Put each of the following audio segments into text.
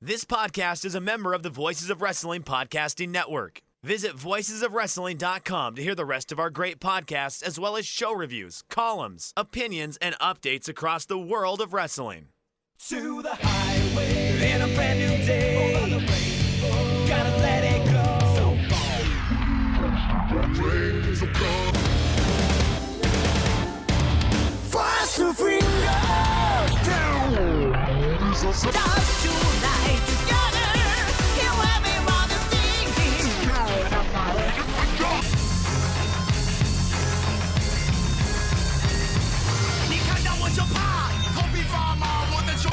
This podcast is a member of the Voices of Wrestling Podcasting Network. Visit voicesofwrestling.com to hear the rest of our great podcasts, as well as show reviews, columns, opinions, and updates across the world of wrestling. To the highway in a brand new day. Over the rainbow, gotta let it go. So far. Fast to freedom. Stars tonight together. Here everyone is singing. 你看到我就怕，头皮发麻，我的手。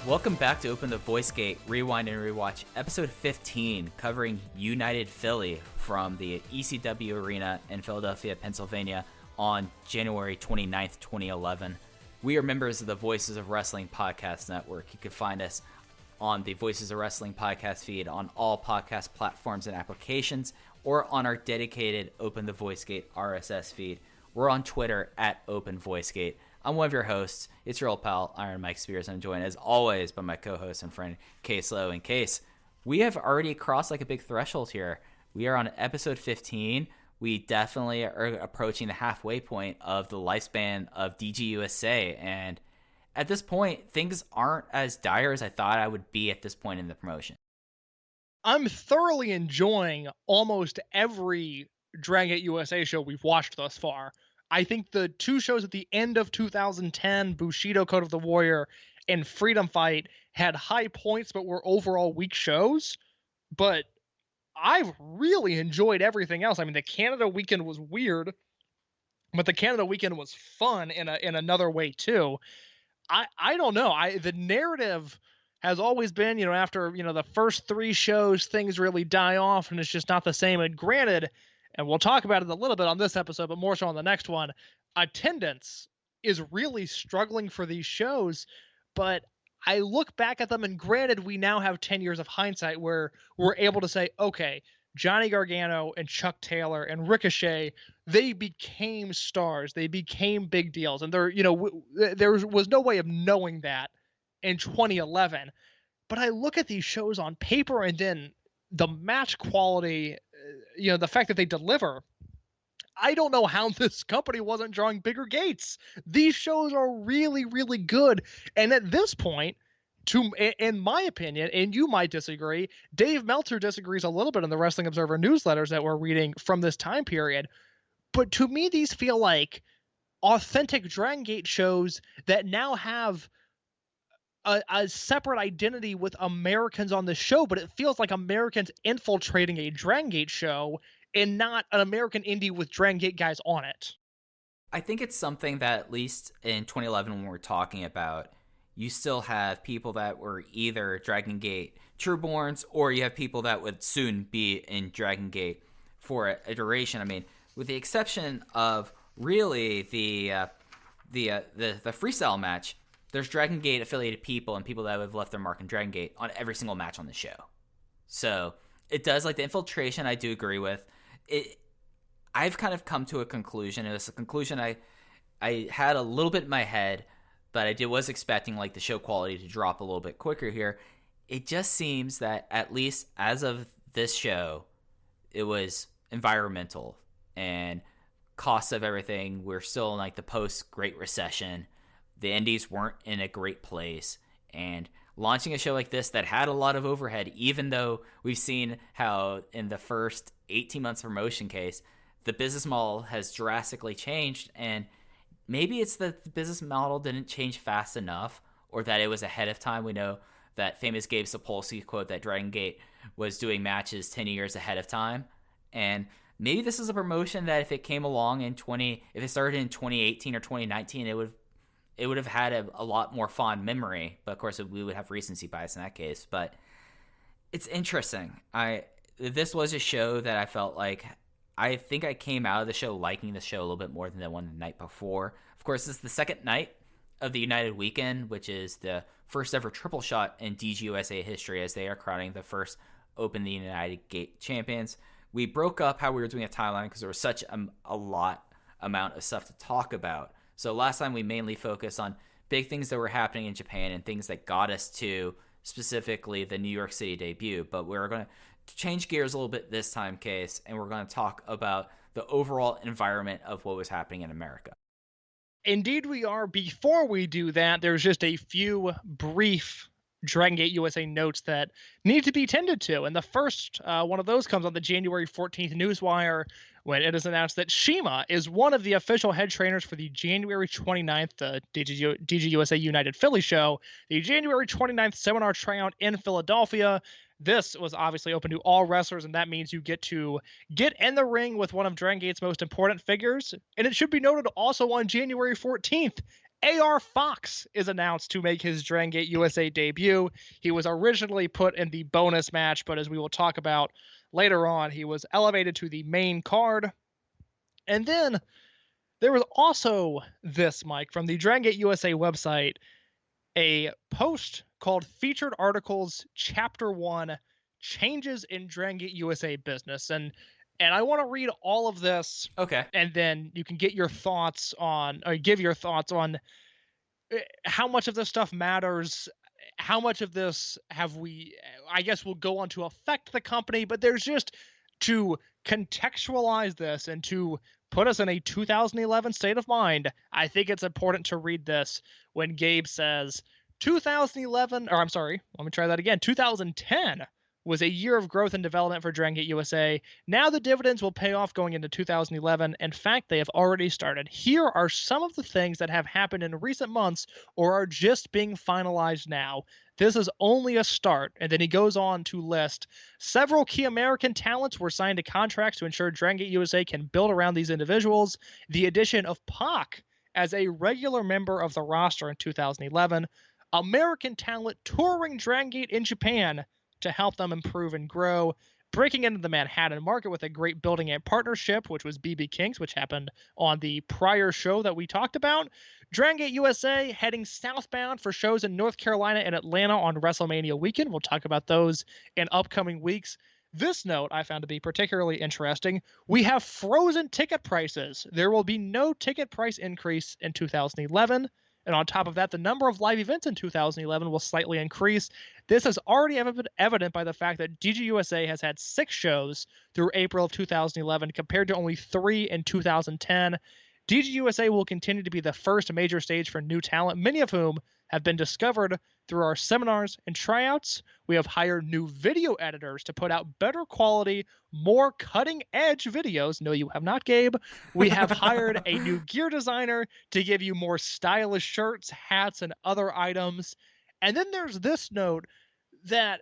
Welcome back to Open the Voice Gate, Rewind and Rewatch, episode 15, covering United Philly from the ECW Arena in Philadelphia, Pennsylvania on January 29th, 2011. We are members of the Voices of Wrestling Podcast Network. You can find us on the Voices of Wrestling podcast feed on all podcast platforms and applications, or on our dedicated Open the Voice Gate RSS feed. We're on Twitter at Open Voice Gate. I'm one of your hosts. It's your old pal, Iron Mike Spears. I'm joined, as always, by my co-host and friend, Case Lowe. And Case, we have already crossed like a big threshold here. We are on episode 15. We definitely are approaching the halfway point of the lifespan of DGUSA. And at this point, things aren't as dire as I thought I would be at this point in the promotion. I'm thoroughly enjoying almost every Dragon Gate USA show we've watched thus far. I think the two shows at the end of 2010, Bushido Code of the Warrior and Freedom Fight, had high points but were overall weak shows. But I've really enjoyed everything else. I mean, the Canada weekend was weird, but the Canada weekend was fun in another way too. I don't know. The narrative has always been, after, the first three shows, things really die off and it's just not the same. And granted, and we'll talk about it a little bit on this episode, but more so on the next one, attendance is really struggling for these shows. But I look back at them, and granted, we now have 10 years of hindsight where we're able to say, okay, Johnny Gargano and Chuck Taylor and Ricochet, they became stars. They became big deals. And there was no way of knowing that in 2011. But I look at these shows on paper, and then the match quality, the fact that they deliver, I don't know how this company wasn't drawing bigger gates. These shows are really, really good. And at this point, in my opinion, and you might disagree, Dave Meltzer disagrees a little bit in the Wrestling Observer newsletters that we're reading from this time period. But to me, these feel like authentic Dragon Gate shows that now have a separate identity with Americans on the show, but it feels like Americans infiltrating a Dragon Gate show and not an American indie with Dragon Gate guys on it. I think it's something that, at least in 2011 when we're talking about, you still have people that were either Dragon Gate Trueborns, or you have people that would soon be in Dragon Gate for a duration. I mean, with the exception of really the freestyle match, there's Dragon Gate affiliated people and people that have left their mark in Dragon Gate on every single match on the show. So it does, like, the infiltration, I do agree with it. I've kind of come to a conclusion. It was a conclusion I had a little bit in my head, but I was expecting, like, the show quality to drop a little bit quicker here. It just seems that, at least as of this show, it was environmental and costs of everything. We're still in, like, the post-Great Recession. The indies weren't in a great place, and launching a show like this that had a lot of overhead, even though we've seen how in the first 18 months promotion case, the business model has drastically changed, and maybe it's that the business model didn't change fast enough, or that it was ahead of time. We know that famous Gabe Sapolsky quote that Dragon Gate was doing matches 10 years ahead of time, and maybe this is a promotion that if it came along if it started in 2018 or 2019, it would have had a lot more fond memory, but of course we would have recency bias in that case. But it's interesting. This was a show that I felt like I think I came out of the show liking the show a little bit more than the one the night before. Of course, this is the second night of the United Weekend, which is the first ever triple shot in DGUSA history, as they are crowning the first Open the United Gate champions. We broke up how we were doing a timeline because there was such a lot amount of stuff to talk about. So last time we mainly focused on big things that were happening in Japan and things that got us to specifically the New York City debut. But we're going to change gears a little bit this time, Case, and we're going to talk about the overall environment of what was happening in America. Indeed we are. Before we do that, there's just a few brief Dragon Gate USA notes that need to be tended to. And the first one of those comes on the January 14th Newswire, when it is announced that CIMA is one of the official head trainers for the January 29th DGUSA United Philly show, the January 29th seminar tryout in Philadelphia. This was obviously open to all wrestlers, and that means you get to get in the ring with one of Dragon Gate's most important figures. And it should be noted also on January 14th, AR Fox is announced to make his Dragon Gate USA debut. He was originally put in the bonus match, but as we will talk about later on, he was elevated to the main card. And then there was also this, Mike, from the Dragon Gate USA website, a post called Featured Articles Chapter 1 Changes in Dragon Gate USA Business. And I want to read all of this. Okay. And then you can get your thoughts on, or give your thoughts on how much of this stuff matters, how much of this I guess will go on to affect the company, but there's just to contextualize this and to put us in a 2011 state of mind. I think it's important to read this when Gabe says 2010 was a year of growth and development for Dragon Gate USA. Now the dividends will pay off going into 2011. In fact, they have already started. Here are some of the things that have happened in recent months or are just being finalized now. This is only a start. And then he goes on to list several key American talents were signed to contracts to ensure Dragon Gate USA can build around these individuals. The addition of Pac as a regular member of the roster in 2011. American talent touring Dragon Gate in Japan to help them improve and grow, breaking into the Manhattan market with a great building and partnership, which was BB King's, which happened on the prior show that we talked about. Dragon Gate USA heading southbound for shows in North Carolina and Atlanta on WrestleMania weekend. We'll talk about those in upcoming weeks. This note I found to be particularly interesting. We have frozen ticket prices. There will be no ticket price increase in 2011. And on top of that, the number of live events in 2011 will slightly increase. This is already evident by the fact that DGUSA has had 6 shows through April of 2011 compared to only 3 in 2010. DGUSA will continue to be the first major stage for new talent, many of whom have been discovered through our seminars and tryouts. We have hired new video editors to put out better quality, more cutting-edge videos. No, you have not, Gabe. We have hired a new gear designer to give you more stylish shirts, hats, and other items. And then there's this note that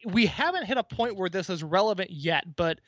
we haven't hit a point where this is relevant yet, but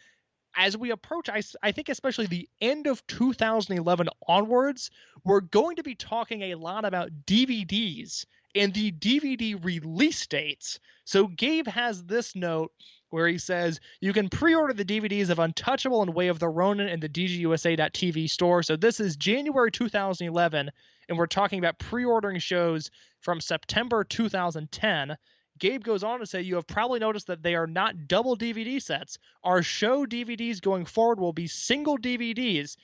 as we approach, I think especially the end of 2011 onwards, we're going to be talking a lot about DVDs and the DVD release dates. So Gabe has this note where he says, you can pre-order the DVDs of Untouchable and Way of the Ronin in the DGUSA.TV store. So this is January 2011, and we're talking about pre-ordering shows from September 2010. Gabe goes on to say, you have probably noticed that they are not double DVD sets. Our show DVDs going forward will be single DVDs.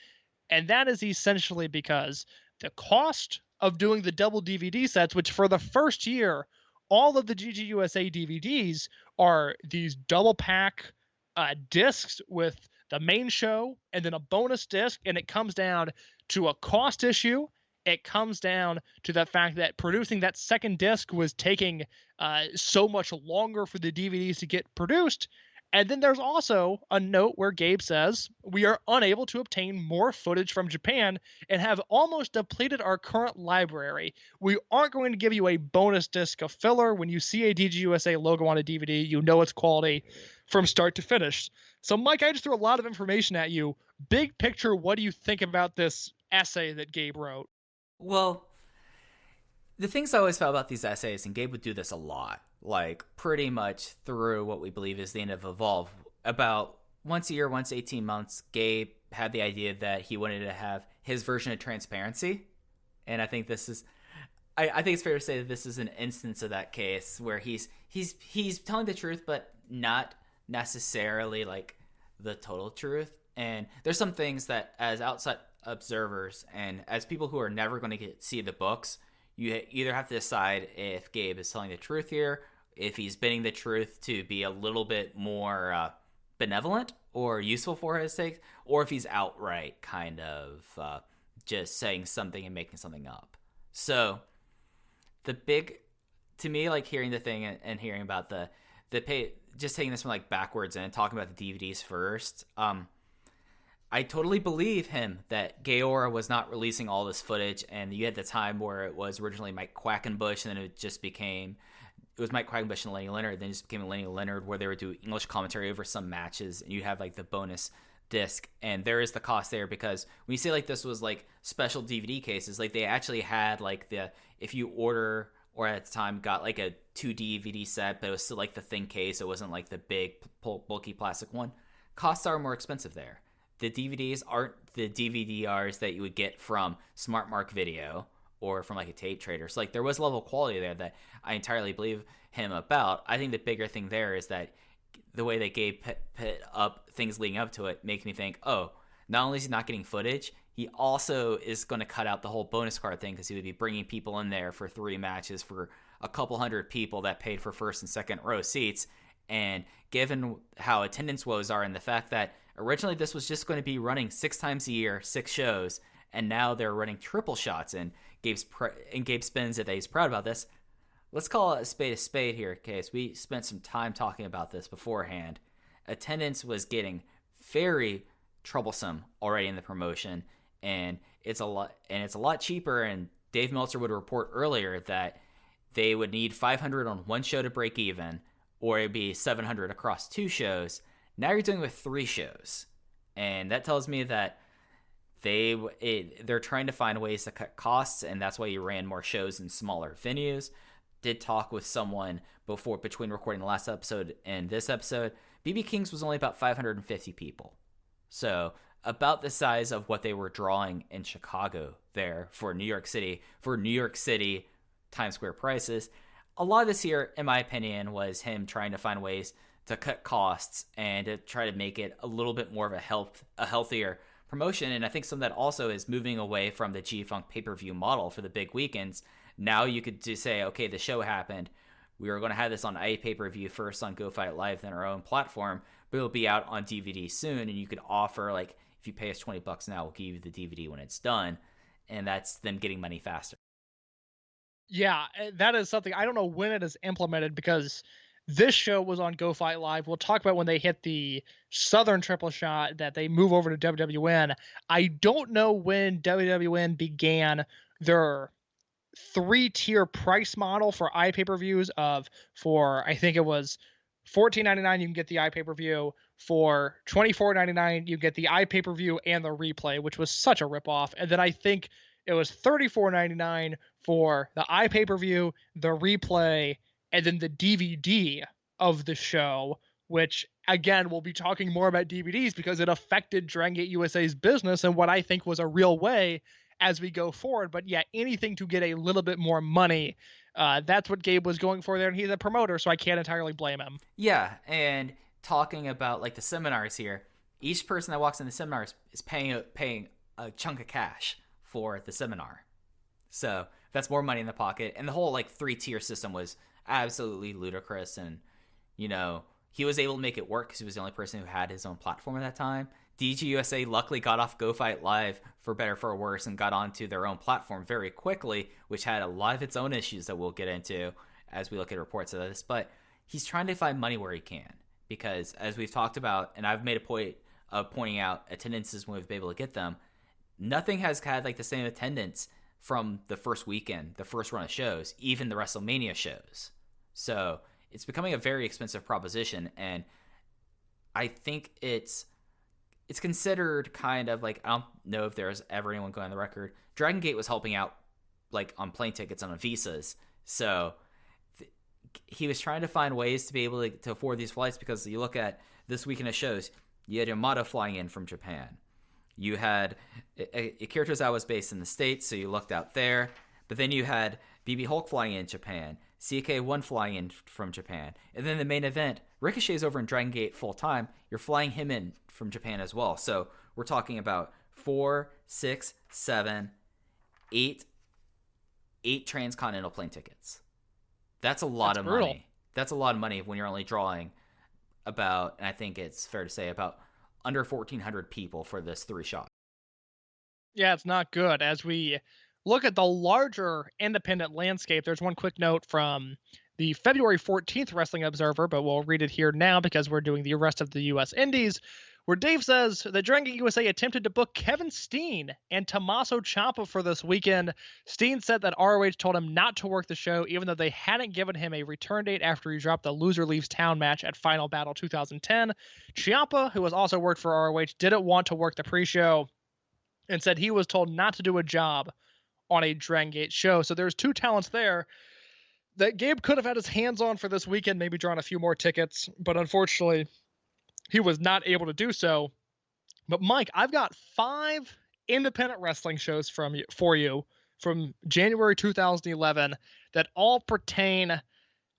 And that is essentially because the cost of doing the double DVD sets, which for the first year, all of the DGUSA DVDs are these double pack discs with the main show and then a bonus disc. And it comes down to a cost issue. It comes down to the fact that producing that second disc was taking so much longer for the DVDs to get produced. And then there's also a note where Gabe says, we are unable to obtain more footage from Japan and have almost depleted our current library. We aren't going to give you a bonus disc of filler. When you see a DGUSA logo on a DVD, you know it's quality from start to finish. So, Mike, I just threw a lot of information at you. Big picture, what do you think about this essay that Gabe wrote? Well, the things I always felt about these essays, and Gabe would do this a lot, like pretty much through what we believe is the end of Evolve, about once a year, once 18 months, Gabe had the idea that he wanted to have his version of transparency. And I think this is, I think it's fair to say that this is an instance of that case where he's telling the truth, but not necessarily like the total truth. And there's some things that as outside observers and as people who are never going to see the books, you either have to decide if Gabe is telling the truth here, if he's bending the truth to be a little bit more benevolent or useful for his sake, or if he's outright kind of just saying something and making something up. So the big, to me, like hearing the thing and hearing about the pay, just taking this from like backwards and talking about the DVDs first, I totally believe him that Gaora was not releasing all this footage, and you had the time where it was originally Mike Quackenbush, and then it was Mike Quackenbush and Lenny Leonard, then it just became Lenny Leonard, where they would do English commentary over some matches, and you have like the bonus disc, and there is the cost there, because when you say like this was like special DVD cases, like they actually had like if you order, or at the time got like a 2 DVD set, but it was still like the thin case, it wasn't like the big bulky plastic one. Costs are more expensive there. The DVDs aren't the DVDRs that you would get from Smart Mark Video or from like a tape trader. So like there was a level of quality there that I entirely believe him about. I think the bigger thing there is that the way that Gabe put up things leading up to it makes me think, oh, not only is he not getting footage, he also is going to cut out the whole bonus card thing, because he would be bringing people in there for 3 matches for a couple hundred people that paid for first and second row seats. And given how attendance woes are and the fact that originally this was just going to be running 6 times a year, 6 shows, and now they're running triple shots, and Gabe spins it that he's proud about this. Let's call it a spade here, Case. We spent some time talking about this beforehand. Attendance was getting very troublesome already in the promotion, and it's a lot cheaper. And Dave Meltzer would report earlier that they would need 500 on one show to break even, or it'd be 700 across 2 shows. Now you're doing with 3 shows, and that tells me that they're trying to find ways to cut costs, and that's why you ran more shows in smaller venues. Did talk with someone between recording the last episode and this episode. BB King's was only about 550 people, so about the size of what they were drawing in Chicago there for New York City Times Square prices. A lot of this here, in my opinion, was him trying to find ways to cut costs and to try to make it a little bit more of a healthier promotion. And I think some of that also is moving away from the G-Funk pay-per-view model for the big weekends. Now you could just say, okay, the show happened. We were going to have this on a pay-per-view first on Go Fight Live, then our own platform, but it'll be out on DVD soon. And you could offer, like, if you pay us $20 now, we'll give you the DVD when it's done. And that's them getting money faster. Yeah, that is something. I don't know when it is implemented, because this show was on Go Fight Live. We'll talk about when they hit the Southern triple shot that they move over to WWN. I don't know when WWN began their 3-tier price model for iPay-per-views for I think it was $14.99 you can get the iPay-per-view. For $24.99 you get the iPay-per-view and the replay, which was such a ripoff. And then I think it was $34.99 for the iPay-per-view, the replay, and then the DVD of the show, which, again, we'll be talking more about DVDs because it affected Dragon Gate USA's business in what I think was a real way as we go forward. But yeah, anything to get a little bit more money, that's what Gabe was going for there, and he's a promoter, so I can't entirely blame him. Yeah, and talking about like the seminars here, each person that walks in the seminars is paying a chunk of cash for the seminar. So that's more money in the pocket. And the whole like 3-tier system was absolutely ludicrous. And, you know, he was able to make it work because he was the only person who had his own platform at that time. DGUSA luckily got off Go Fight Live, for better or for worse, and got onto their own platform very quickly, which had a lot of its own issues that we'll get into as we look at reports of this. But he's trying to find money where he can, because as we've talked about, and I've made a point of pointing out attendances when we've been able to get them, nothing has had like the same attendance from the first weekend, the first run of shows, even the WrestleMania shows. So it's becoming a very expensive proposition, and I think it's considered kind of like, I don't know if there's ever anyone going on the record. Dragon Gate was helping out like on plane tickets and on visas, so he was trying to find ways to be able to afford these flights, because you look at this weekend of shows, You had Yamato flying in from Japan. You had Akira Tozawa was based in the States, so you looked out there. But then you had BB Hulk flying in Japan, CK1 flying in from Japan. And then the main event, Ricochet's over in Dragon Gate full time. You're flying him in from Japan as well. So we're talking about 4, 6, 7, 8 transcontinental plane tickets. That's a lot of money. That's a lot of money when you're only drawing about, and I think it's fair to say, about under 1,400 people for this 3-shot. Yeah, it's not good. As we look at the larger independent landscape, there's one quick note from the February 14th Wrestling Observer, but we'll read it here now because we're doing the rest of the U.S. Indies, where Dave says that Dragon Gate USA attempted to book Kevin Steen and Tommaso Ciampa for this weekend. Steen said that ROH told him not to work the show, even though they hadn't given him a return date after he dropped the Loser Leaves Town match at Final Battle 2010. Ciampa, who has also worked for ROH, didn't want to work the pre-show and said he was told not to do a job on a Dragon Gate show. So there's two talents there that Gabe could have had his hands on for this weekend, maybe drawn a few more tickets, but unfortunately he was not able to do so. But Mike, I've got 5 independent wrestling shows for you from January 2011 that all pertain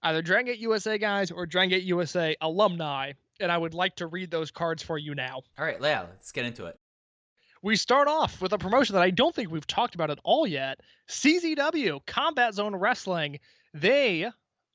either Dragon Gate USA guys or Dragon Gate USA alumni, and I would like to read those cards for you now. All right, Leia, let's get into it. We start off with a promotion that I don't think we've talked about at all yet. CZW, Combat Zone Wrestling. They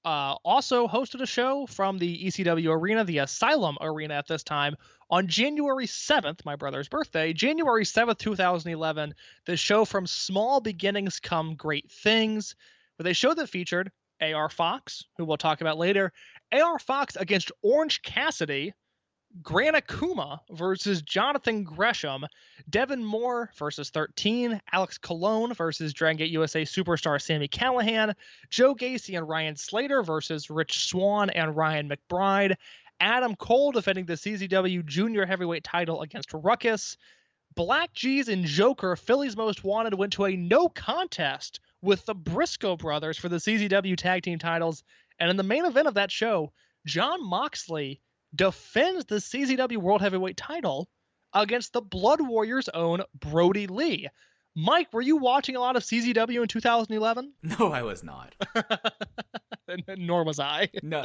also hosted a show from the ECW arena, the Asylum Arena at this time, on January 7th, my brother's birthday, January 7th, 2011, the show From Small Beginnings Come Great Things, with a show that featured AR Fox, who we'll talk about later, AR Fox against Orange Cassidy, Gran Akuma versus Jonathan Gresham, Devin Moore versus 13, Alex Colon versus Dragon Gate USA superstar Sami Callihan, Joe Gacy and Ryan Slater versus Rich Swann and Ryan McBride, Adam Cole defending the CZW Junior Heavyweight title against Ruckus, Black G's and Joker, Philly's Most Wanted, went to a no contest with the Briscoe brothers for the CZW tag team titles, and in the main event of that show, Jon Moxley defends the CZW World Heavyweight title against the Blood Warriors' own Brody Lee. Mike, were you watching a lot of CZW in 2011? No, I was not. Nor was I. No.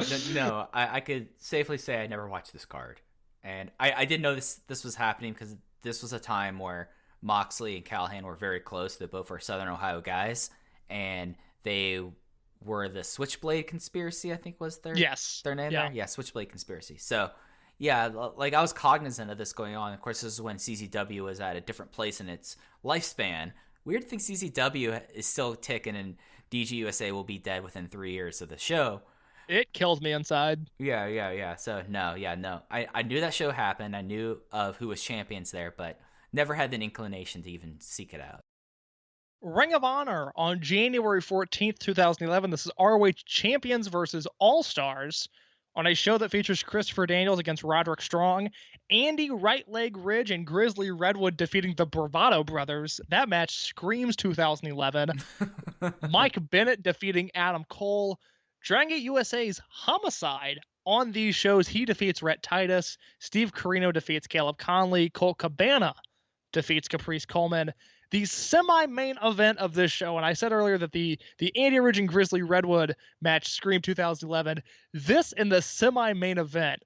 I could safely say I never watched this card. And I didn't know this was happening because this was a time where Moxley and Callahan were very close. They both were Southern Ohio guys. And they were the Switchblade Conspiracy, I think was their name there? Yeah, Switchblade Conspiracy. So, yeah, like I was cognizant of this going on. Of course, this is when CZW was at a different place in its lifespan. Weird to think CZW is still ticking and DGUSA will be dead within 3 years of the show. It kills me inside. Yeah. So, no. I knew that show happened. I knew of who was champions there, but never had an inclination to even seek it out. Ring of Honor on January 14th, 2011. This is ROH Champions versus All-Stars on a show that features Christopher Daniels against Roderick Strong, Andy Right Leg Ridge and Grizzly Redwood defeating the Bravado Brothers. That match screams 2011. Mike Bennett defeating Adam Cole. Dragon Gate USA's Homicide. On these shows, he defeats Rhett Titus. Steve Corino defeats Caleb Conley. Colt Cabana defeats Caprice Coleman. The semi-main event of this show, and I said earlier that the Andy Ridge and Grizzly Redwood match screamed 2011. This in the semi-main event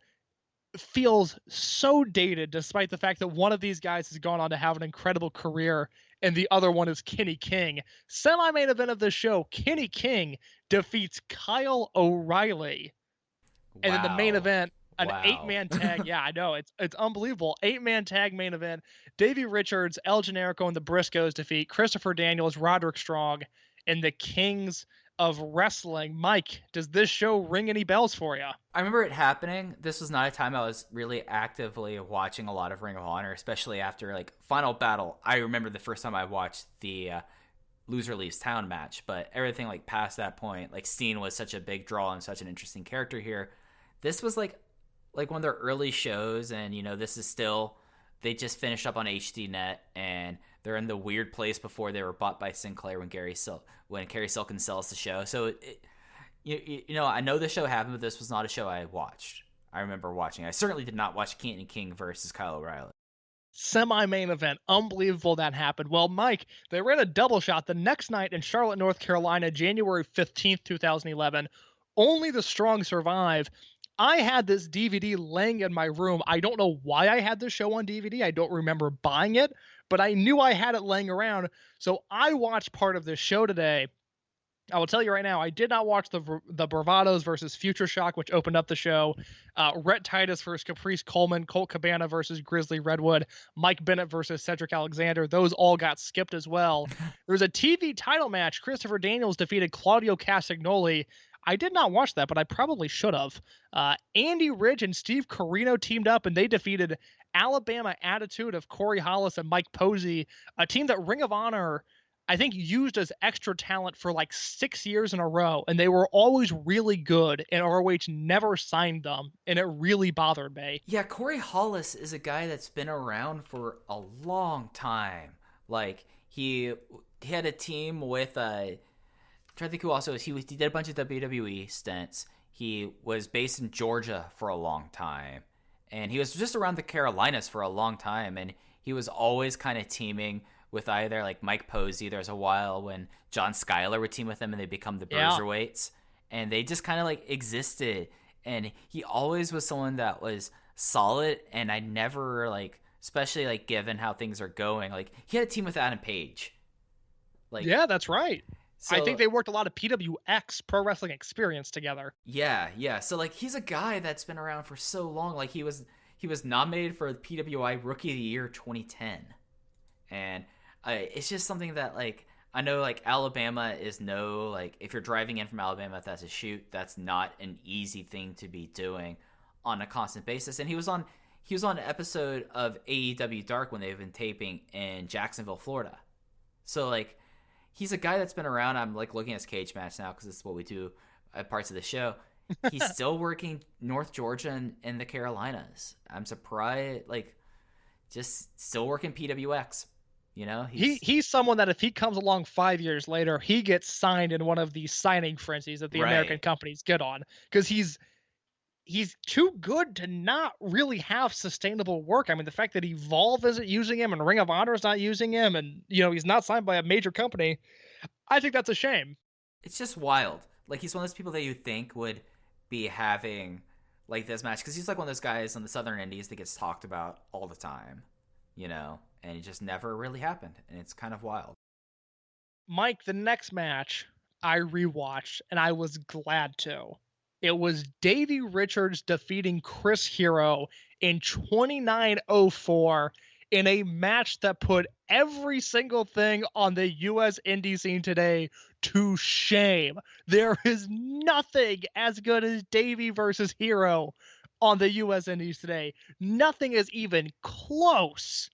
feels so dated, despite the fact that one of these guys has gone on to have an incredible career, and the other one is Kenny King. Semi-main event of this show, Kenny King defeats Kyle O'Reilly. Wow. And in the main event, an Wow. 8-man tag. Yeah, I know. It's unbelievable. 8-man tag main event. Davey Richards, El Generico, and the Briscoes defeat Christopher Daniels, Roderick Strong, and the Kings of Wrestling. Mike, does this show ring any bells for you? I remember it happening. This was not a time I was really actively watching a lot of Ring of Honor, especially after like Final Battle. I remember the first time I watched the Loser Leaves Town match, but everything like past that point, like Steen was such a big draw and such an interesting character here. This was like one of their early shows, and this is still, they just finished up on HDNet, and they're in the weird place before they were bought by Sinclair when Kerry Silkin sells the show. So I know the show happened, but this was not a show I watched. I remember watching. I certainly did not watch Keaton King versus Kyle O'Reilly. Semi-main event. Unbelievable that happened. Well, Mike, they ran a double shot the next night in Charlotte, North Carolina, January 15th, 2011. Only the strong survive. I had this DVD laying in my room. I don't know why I had this show on DVD. I don't remember buying it, but I knew I had it laying around. So I watched part of this show today. I will tell you right now, I did not watch the Bravados versus Future Shock, which opened up the show. Rhett Titus versus Caprice Coleman, Colt Cabana versus Grizzly Redwood, Mike Bennett versus Cedric Alexander. Those all got skipped as well. There was a TV title match. Christopher Daniels defeated Claudio Castagnoli. I did not watch that, but I probably should have. Andy Ridge and Steve Corino teamed up, and they defeated Alabama Attitude of Corey Hollis and Mike Posey, a team that Ring of Honor, I think, used as extra talent for like 6 years in a row, and they were always really good, and ROH never signed them, and it really bothered me. Yeah, Corey Hollis is a guy that's been around for a long time. Like, he had a team with... I'm trying to think who also is. He did a bunch of WWE stints. He was based in Georgia for a long time, and he was just around the Carolinas for a long time, and he was always kind of teaming with either like Mike Posey. There's a while when John Schuyler would team with him and they become the Bruiserweights, and they just kind of like existed. And he always was someone that was solid, and I never like, especially like given how things are going, like he had a team with Adam Page. Like, yeah, that's right. So, I think they worked a lot of PWX, Pro Wrestling Experience, together. Yeah. So like he's a guy that's been around for so long. Like he was nominated for the PWI Rookie of the Year 2010, and it's just something that like I know like Alabama is no like if you're driving in from Alabama, if that's a shoot, that's not an easy thing to be doing on a constant basis. And he was on an episode of AEW Dark when they've been taping in Jacksonville, Florida. So like. He's a guy that's been around. I'm like looking at his cage match now because it's what we do at parts of the show. He's still working North Georgia and the Carolinas. I'm surprised, like, just still working PWX. You know, he's someone that if he comes along 5 years later, he gets signed in one of these signing frenzies that the American companies get on, because he's too good to not really have sustainable work. I mean, the fact that Evolve isn't using him and Ring of Honor is not using him, and he's not signed by a major company, I think that's a shame. It's just wild. Like, he's one of those people that you think would be having like this match, because he's like one of those guys on the Southern Indies that gets talked about all the time, and it just never really happened, and it's kind of wild. Mike, the next match I rewatched, and I was glad to. It was Davey Richards defeating Chris Hero in 29:04 in a match that put every single thing on the U.S. indie scene today to shame. There is nothing as good as Davey versus Hero on the U.S. indies today. Nothing is even close.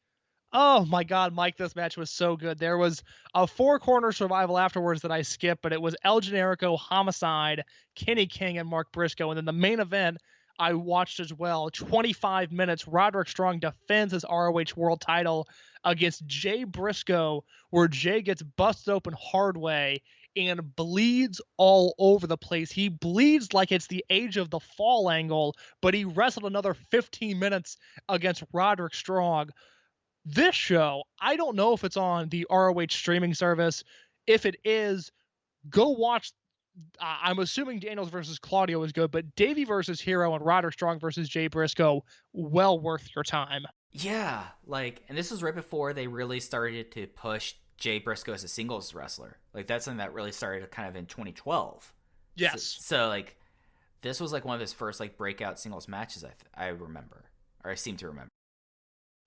Oh my God, Mike, this match was so good. There was a 4-corner survival afterwards that I skipped, but it was El Generico, Homicide, Kenny King, and Mark Briscoe. And then the main event I watched as well. 25 minutes, Roderick Strong defends his ROH World title against Jay Briscoe, where Jay gets busted open hard way and bleeds all over the place. He bleeds like it's the Age of the Fall angle, but he wrestled another 15 minutes against Roderick Strong. This show, I don't know if it's on the ROH streaming service. If it is, go watch. I'm assuming Daniels versus Claudio is good, but Davey versus Hero and Roderick Strong versus Jay Briscoe, well worth your time. Yeah, and this was right before they really started to push Jay Briscoe as a singles wrestler. Like, that's something that really started kind of in 2012. Yes. So this was one of his first breakout singles matches. I remember, or I seem to remember.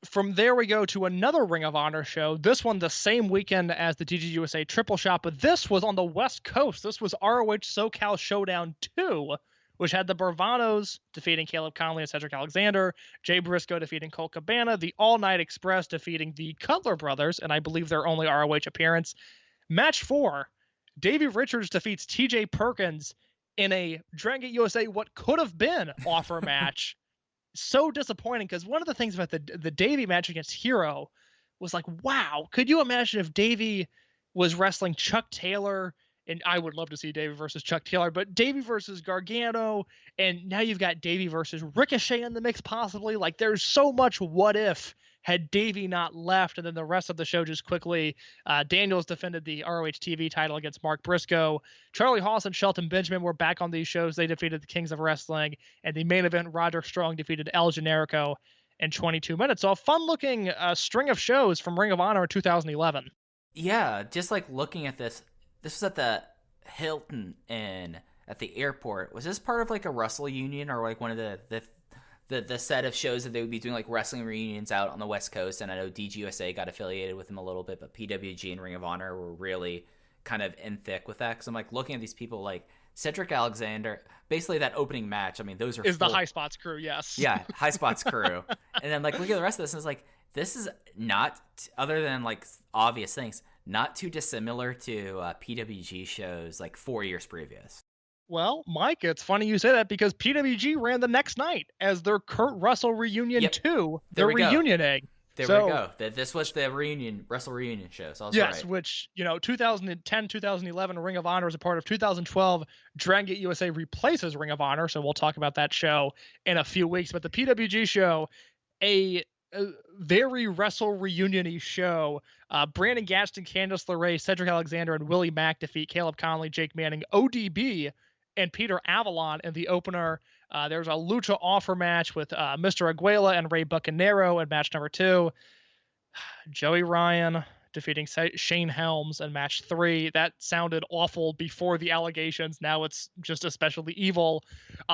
From there, we go to another Ring of Honor show. This one the same weekend as the DGUSA Triple Shot, but this was on the West Coast. This was ROH SoCal Showdown 2, which had the Bravados defeating Caleb Conley and Cedric Alexander, Jay Briscoe defeating Colt Cabana, the All Night Express defeating the Cutler Brothers, and I believe their only ROH appearance. Match 4, Davey Richards defeats TJ Perkins in a Dragon Gate USA what could have been offer match. So disappointing, because one of the things about the Davey match against Hero was wow, could you imagine if Davey was wrestling Chuck Taylor and I would love to see Davey versus Chuck Taylor, but Davey versus Gargano, and now you've got Davey versus Ricochet in the mix possibly. Like, there's so much what if had Davey not left, and then the rest of the show just quickly. Daniels defended the ROH TV title against Mark Briscoe. Charlie Haas and Shelton Benjamin were back on these shows. They defeated the Kings of Wrestling, and the main event, Roderick Strong defeated El Generico in 22 minutes. So a fun-looking string of shows from Ring of Honor in 2011. Yeah, just like looking at this was at the Hilton Inn at the airport. Was this part of like a Wrestle Union, or like one of the set of shows that they would be doing like wrestling reunions out on the West Coast? And I know DGUSA got affiliated with them a little bit, but PWG and Ring of Honor were really kind of in thick with that. Because I'm like looking at these people like Cedric Alexander, basically that opening match. I mean, those are the High Spots crew, yes. Yeah, High Spots crew. And then like look at the rest of this, and it's like this is not, other than like obvious things, not too dissimilar to PWG shows like 4 years previous. Well, Mike, it's funny you say that because PWG ran the next night as their Kurt Russell reunion 2. They're reunioning. There we go. This was the Wrestle Reunion show. So I was right. Which, 2010, 2011, Ring of Honor was a part of. 2012, Dragon Gate USA replaces Ring of Honor. So we'll talk about that show in a few weeks. But the PWG show, a very Wrestle Reunion-y show. Brandon Gaston, Candice LeRae, Cedric Alexander, and Willie Mack defeat Caleb Conley, Jake Manning, ODB, and Peter Avalon in the opener. There's a Lucha offer match with Mr. Aguila and Ray Bucanero in match number 2. Joey Ryan defeating Shane Helms in match 3. That sounded awful before the allegations. Now it's just especially evil.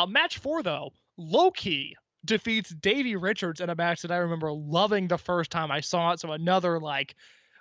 Match 4, though, Low-Key defeats Davey Richards in a match that I remember loving the first time I saw it. So another like,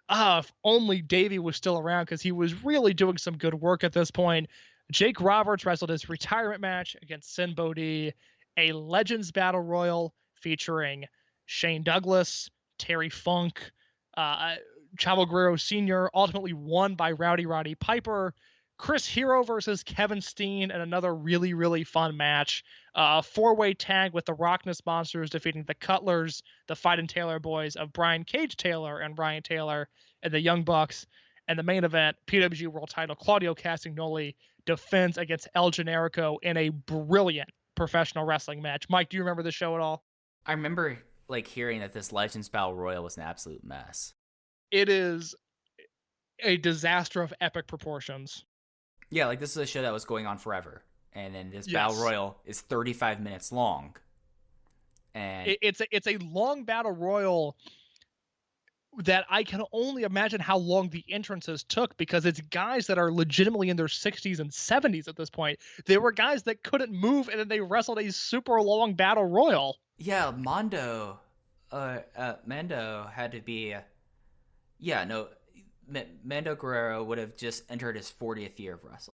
if only Davey was still around, because he was really doing some good work at this point. Jake Roberts wrestled his retirement match against Sin Bodhi, a Legends Battle Royal featuring Shane Douglas, Terry Funk, Chavo Guerrero Sr., ultimately won by Roddy Piper. Chris Hero versus Kevin Steen, and another really, really fun match. 4-way tag with the Rockness Monsters defeating the Cutlers, the Fight and Taylor boys of Brian Cage Taylor and Ryan Taylor, and the Young Bucks. And the main event, PWG World Title, Claudio Castagnoli defends against El Generico in a brilliant professional wrestling match. Mike, do you remember the show at all? I remember like hearing that this Legends Battle Royal was an absolute mess. It is a disaster of epic proportions. Yeah, like this is a show that was going on forever. And then this Battle Royal is 35 minutes long. And it's a long Battle Royal that I can only imagine how long the entrances took, because it's guys that are legitimately in their 60s and 70s at this point. They were guys that couldn't move, and then they wrestled a super long Battle Royal. Yeah, Mando had to be... Mando Guerrero would have just entered his 40th year of wrestling.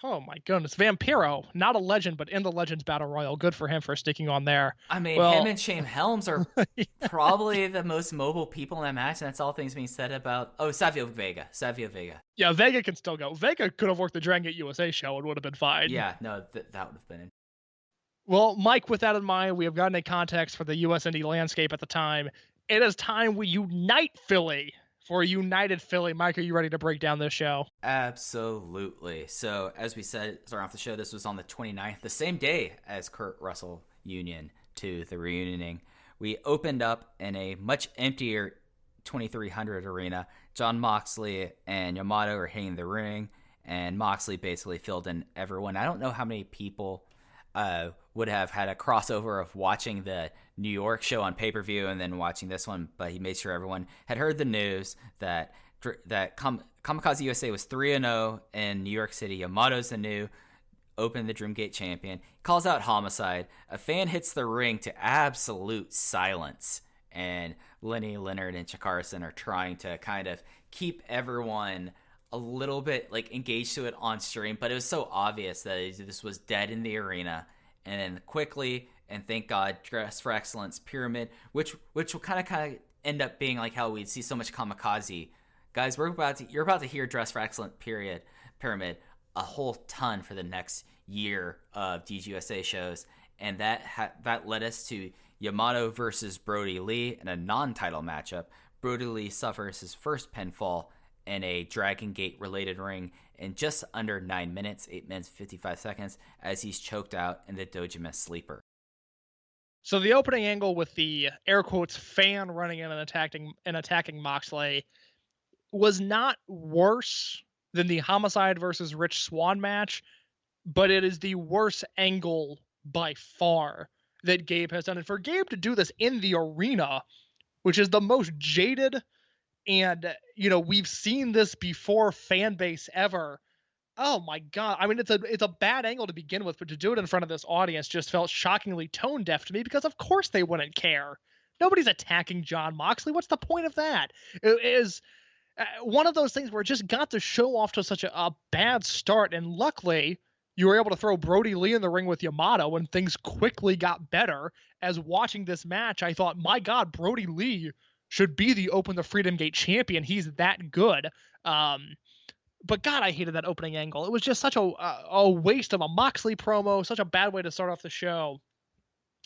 Oh my goodness. Vampiro, not a legend, but in the Legends Battle Royal. Good for him for sticking on there. I mean, him and Shane Helms are probably the most mobile people in that match, and that's all things being said about... Oh, Savio Vega. Yeah, Vega can still go. Vega could have worked the Dragon Gate USA show and would have been fine. Yeah, no, that would have been... Well, Mike, with that in mind, we have gotten a context for the US indie landscape at the time. It is time we unite Philly. For a united Philly. Mike, are you ready to break down this show? Absolutely. So, as we said, starting off the show, this was on the 29th, the same day as Kurt Russell Union to the reunioning. We opened up in a much emptier 2300 arena. Jon Moxley and Yamato are hitting the ring, and Moxley basically filled in everyone. I don't know how many people would have had a crossover of watching the New York show on pay-per-view and then watching this one, but he made sure everyone had heard the news that Kamikaze USA was 3-0 in New York City. Yamato's the new Open the Dreamgate champion. He calls out Homicide. A fan hits the ring to absolute silence, and Lenny, Leonard, and Chikarason are trying to kind of keep everyone a little bit like engaged to it on stream, but it was so obvious that this was dead in the arena. And then quickly, and thank God, Dress for Excellence Pyramid, which will kind of end up being like how we'd see so much Kamikaze. Guys, you're about to hear Dress for Excellence Pyramid a whole ton for the next year of DGUSA shows, and that led us to Yamato versus Brody Lee in a non-title matchup. Brody Lee suffers his first pinfall in a Dragon Gate related ring in just under 9 minutes, 8 minutes 55 seconds, as he's choked out in the Dojima Sleeper. So the opening angle with the air quotes fan running in and attacking Moxley was not worse than the Homicide versus Rich Swann match, but it is the worst angle by far that Gabe has done. And for Gabe to do this in the arena, which is the most jaded and, we've seen this before fan base ever. Oh my God. I mean, it's a bad angle to begin with, but to do it in front of this audience just felt shockingly tone deaf to me, because of course they wouldn't care. Nobody's attacking Jon Moxley. What's the point of that? It is one of those things where it just got the show off to such a bad start. And luckily, you were able to throw Brody Lee in the ring with Yamato, and things quickly got better. As watching this match, I thought, my God, Brody Lee should be the Open the Freedom Gate champion. He's that good. But God, I hated that opening angle. It was just such a waste of a Moxley promo, such a bad way to start off the show.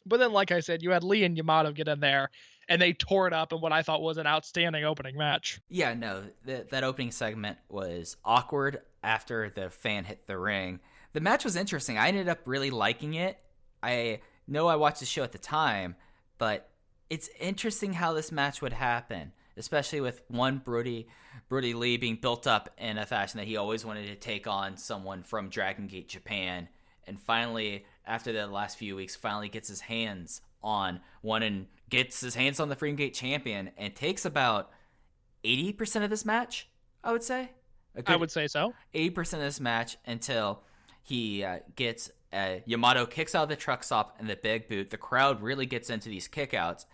But then, like I said, you had Lee and Yamato get in there, and they tore it up in what I thought was an outstanding opening match. Yeah, no, that opening segment was awkward after the fan hit the ring. The match was interesting. I ended up really liking it. I know I watched the show at the time, but it's interesting how this match would happen, especially with one Brody Lee being built up in a fashion that he always wanted to take on someone from Dragon Gate Japan, and finally, after the last few weeks, finally gets his hands on one and gets his hands on the Freedom Gate champion and takes about 80% of this match, I would say. I would say so. 80% of this match until he gets Yamato kicks out of the truck stop and the big boot. The crowd really gets into these kickouts.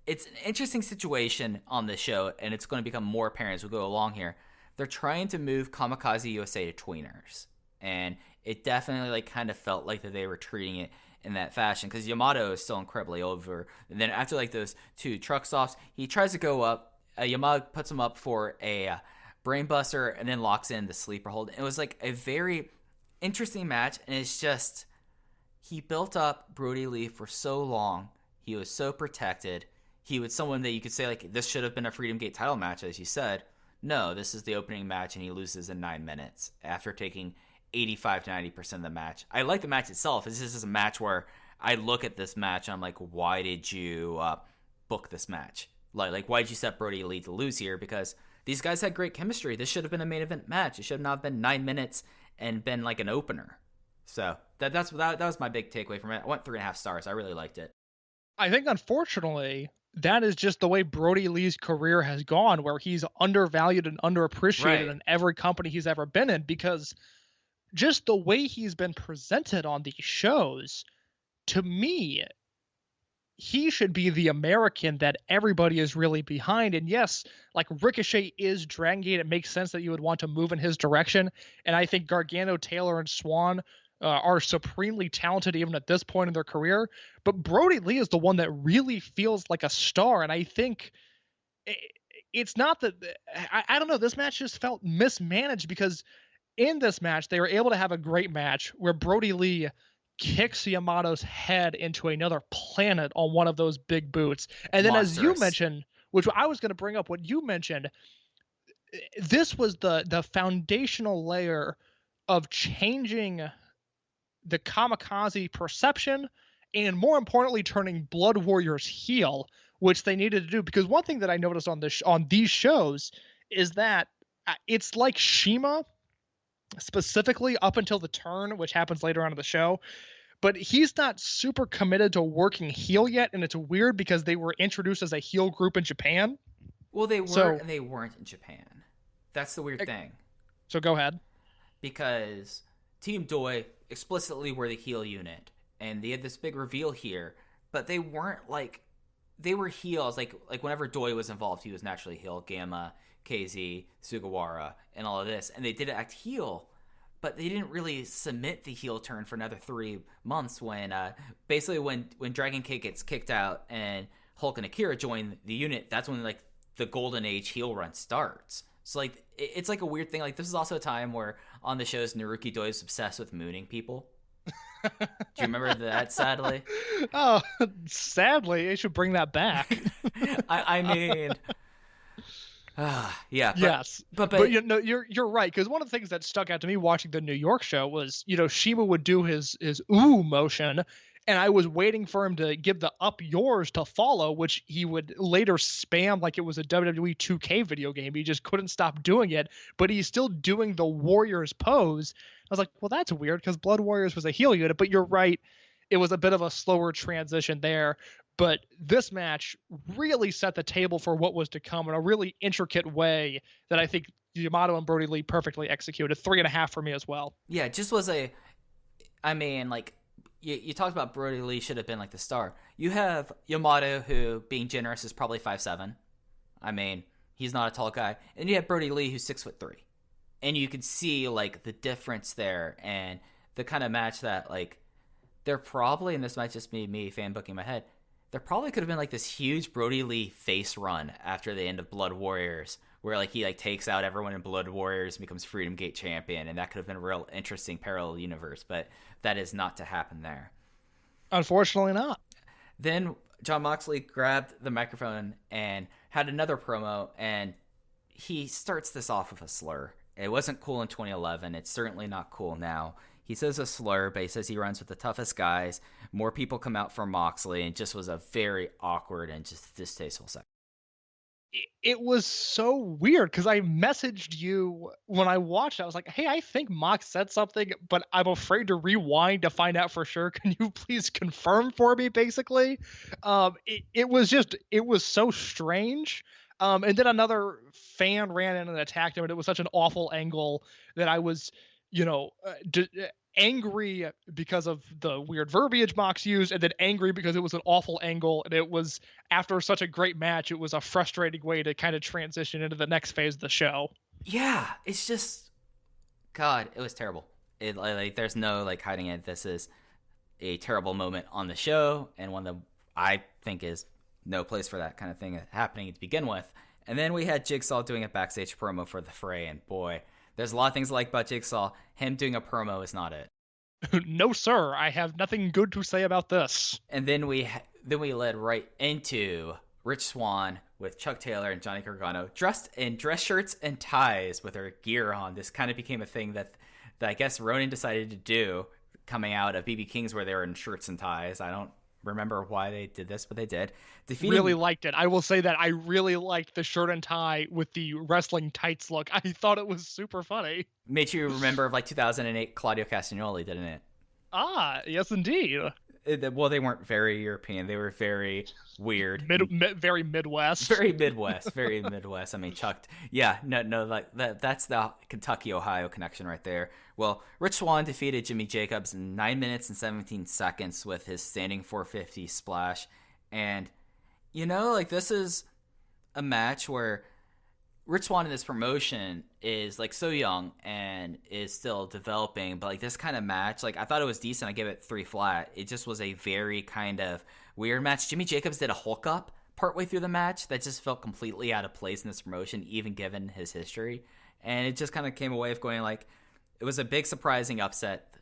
It's an interesting situation on this show, and it's going to become more apparent as we go along here. They're trying to move Kamikaze USA to tweeners, and it definitely kind of felt like that they were treating it in that fashion, because Yamato is still incredibly over. And then after those two truck stops, he tries to go up. Yamato puts him up for a brainbuster and then locks in the sleeper hold. It was a very interesting match, and it's just, he built up Brody Lee for so long. He was so protected. He was someone that you could say, this should have been a Freedom Gate title match, as you said. No, this is the opening match, and he loses in 9 minutes after taking 85 to 90% of the match. I like the match itself. This is a match where I look at this match, and I'm like, why did you book this match? Why did you set Brody Lee to lose here? Because these guys had great chemistry. This should have been a main event match. It should not have been 9 minutes and been an opener. So that was my big takeaway from it. I went 3.5 stars. I really liked it. I think, unfortunately, that is just the way Brody Lee's career has gone, where he's undervalued and underappreciated in every company he's ever been in, because just the way he's been presented on these shows, to me, he should be the American that everybody is really behind. And yes, Ricochet is Dragon Gate. It makes sense that you would want to move in his direction. And I think Gargano, Taylor, and Swann are supremely talented even at this point in their career. But Brody Lee is the one that really feels like a star. And I think it's not that, I don't know, this match just felt mismanaged, because in this match, they were able to have a great match where Brody Lee kicks Yamato's head into another planet on one of those big boots. And then Monstrous. As you mentioned, which I was going to bring up, what you mentioned, this was the foundational layer of changing the Kamikaze perception, and more importantly, turning Blood Warriors heel, which they needed to do. Because one thing that I noticed on these shows is that it's like CIMA, specifically up until the turn, which happens later on in the show, but he's not super committed to working heel yet. And it's weird because they were introduced as a heel group in Japan. Well, they were, and they weren't in Japan. That's the weird thing. So go ahead. Because Team Doi explicitly were the heel unit, and they had this big reveal here, but they weren't they were heels. Whenever Doi was involved, he was naturally heel. Gamma, KZ, Sugawara, and all of this, and they did act heel, but they didn't really submit the heel turn for another 3 months when basically when Dragon Kid gets kicked out and Hulk and Akira join the unit. That's when the golden age heel run starts. So it's a weird thing. This is also a time where on the shows Naruki Doi is obsessed with mooning people. Do you remember that, sadly? Oh, sadly, they should bring that back. I mean, Yeah. Yes, But but you know, you're right, because one of the things that stuck out to me watching the New York show was, you know, CIMA would do his ooh motion, and I was waiting for him to give the up yours to follow, which he would later spam like it was a WWE 2K video game. He just couldn't stop doing it, but he's still doing the Warriors pose. I was like, well, that's weird because Blood Warriors was a heel unit, but you're right, it was a bit of a slower transition there. But this match really set the table for what was to come in a really intricate way that I think Yamato and Brody Lee perfectly executed. 3.5 for me as well. yeah, it just was I mean, like, you talked about Brody Lee should have been like the star. You have Yamato, who, being generous, is probably 5'7". I mean, he's not a tall guy. And you have Brody Lee, who's 6'3". And you could see, like, the difference there and the kind of match that, like, they're probably, and this might just be me fan booking my head, there probably could have been like this huge Brody Lee face run after the end of Blood Warriors, where like he like takes out everyone in Blood Warriors and becomes Freedom Gate champion, and that could have been a real interesting parallel universe, but that is not to happen there. Unfortunately not. Then Jon Moxley grabbed the microphone and had another promo, and he starts this off with a slur. It wasn't cool in 2011. It's certainly not cool now. He says a slur, but he says he runs with the toughest guys. More people come out for Moxley, and it just was a very awkward and just distasteful segment. It was so weird because I messaged you when I watched it. I was like, hey, I think Mox said something, but I'm afraid to rewind to find out for sure. Can you please confirm for me, basically? It was so strange. And then another fan ran in and attacked him, and it was such an awful angle that I was, you know, angry because of the weird verbiage Mox used, and then angry because it was an awful angle. And it was, after such a great match, it was a frustrating way to kind of transition into the next phase of the show. Yeah, it's just, God, it was terrible. It like there's no like hiding it. This is a terrible moment on the show, and one that I think is no place for that kind of thing happening to begin with. And then we had Jigsaw doing a backstage promo for the fray, and boy, there's a lot of things I like about Jigsaw. Him doing a promo is not it. No, sir. I have nothing good to say about this. And then we led right into Rich Swann with Chuck Taylor and Johnny Gargano dressed in dress shirts and ties with their gear on. This kind of became a thing that I guess Ronin decided to do coming out of BB King's, where they were in shirts and ties. I don't remember why they did this, but they did. Really liked it. I will say that I really liked the shirt and tie with the wrestling tights look. I thought it was super funny. Made you remember of like 2008 Claudio Castagnoli, didn't it? Ah, yes, indeed. Well, they weren't very European. They were very weird. Very Midwest. Very Midwest. Very Midwest. I mean, Chuck. Yeah, no, like that's the Kentucky-Ohio connection right there. Well, Rich Swann defeated Jimmy Jacobs in 9 minutes and 17 seconds with his standing 450 splash. And, you know, like, this is a match where Rich Swann in this promotion is like so young and is still developing, but like this kind of match, like I thought it was decent. I gave it 3 flat. It just was a very kind of weird match. Jimmy Jacobs did a Hulk up partway through the match that just felt completely out of place in this promotion, even given his history. And it just kind of came away of going like, it was a big surprising upset.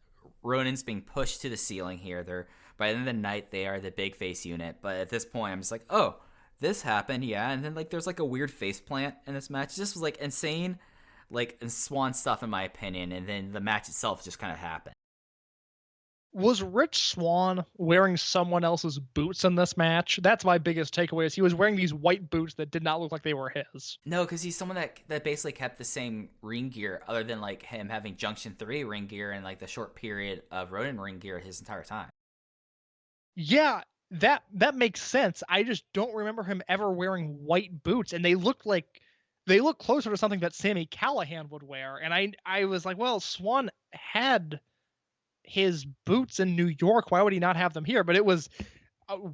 Ronin's being pushed to the ceiling here. By the end of the night, they are the big face unit. But at this point, I'm just like, oh, this happened, yeah. And then like there's like a weird face plant in this match. It just was like insane, like Swan stuff in my opinion. And then the match itself just kind of happened. Was Rich Swann wearing someone else's boots in this match? That's my biggest takeaway, is he was wearing these white boots that did not look like they were his. No, because he's someone that basically kept the same ring gear, other than like him having Junction 3 ring gear and like the short period of Ronin ring gear his entire time. Yeah, that makes sense. I just don't remember him ever wearing white boots, and they look closer to something that Sami Callihan would wear. And I was like, well, Swann had his boots in New York. Why would he not have them here? But it was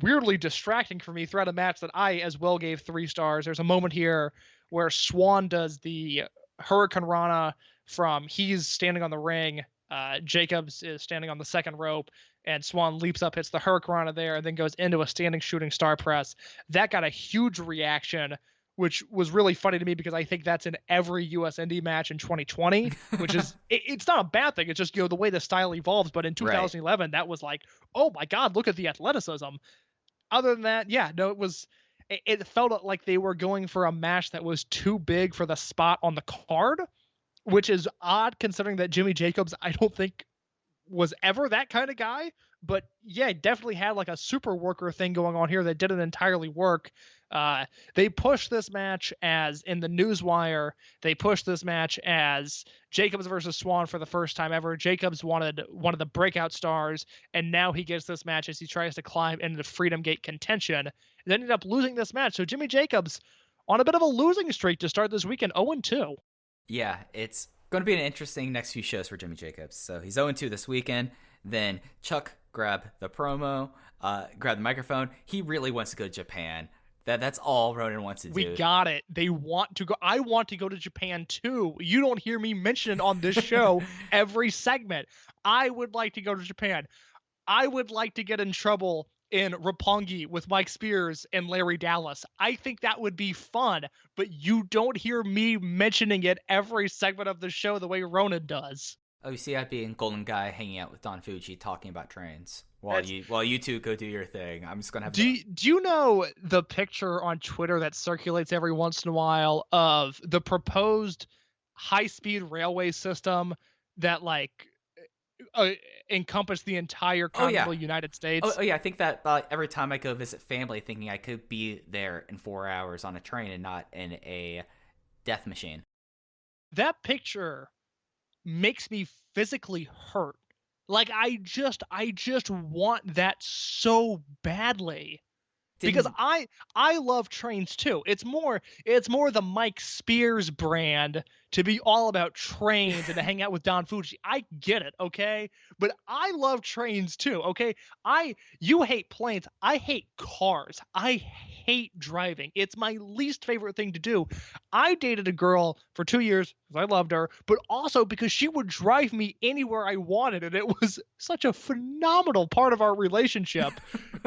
weirdly distracting for me throughout a match that I as well gave 3 stars. There's a moment here where Swann does the Hurricane Rana from he's standing on the ring. Jacobs is standing on the second rope, and Swann leaps up, hits the Hurricane Rana there, and then goes into a standing shooting star press. That got a huge reaction, which was really funny to me because I think that's in every US Indie match in 2020, which is, it's not a bad thing. It's just, you know, the way the style evolves. But in 2011, That was like, oh my God, look at the athleticism. Other than that, yeah, no, it was, it felt like they were going for a match that was too big for the spot on the card, which is odd considering that Jimmy Jacobs, I don't think, was ever that kind of guy. But yeah, definitely had like a super worker thing going on here that didn't entirely work. They pushed this match as in the Newswire. They pushed this match as Jacobs versus Swan for the first time ever. Jacobs wanted one of the breakout stars, and now he gets this match as he tries to climb into the Freedom Gate contention. And ended up losing this match. So Jimmy Jacobs on a bit of a losing streak to start this weekend, 0-2. Yeah, it's going to be an interesting next few shows for Jimmy Jacobs. So he's 0-2 this weekend. Then Chuck grabbed the promo, grabbed the microphone. He really wants to go to Japan. That's all Ronin wants to do. We got it. They want to go. I want to go to Japan too. You don't hear me mention it on this show every segment. I would like to go to Japan. I would like to get in trouble in Roppongi with Mike Spears and Larry Dallas. I think that would be fun, but you don't hear me mentioning it every segment of the show the way Ronin does. Oh, you see that being Golden Guy hanging out with Don Fuji talking about trains while you two go do your thing. I'm just gonna have. Do you know the picture on Twitter that circulates every once in a while of the proposed high-speed railway system that encompass the entire continental United States? Oh yeah, I think that every time I go visit family, thinking I could be there in 4 hours on a train and not in a death machine. That picture makes me physically hurt. Like I just want that so badly. Because I love trains too. It's more the Mike Spears brand to be all about trains and to hang out with Don Fuji. I get it, okay? But I love trains too, okay? You hate planes. I hate cars. I hate driving. It's my least favorite thing to do. I dated a girl for 2 years because I loved her, but also because she would drive me anywhere I wanted, and it was such a phenomenal part of our relationship.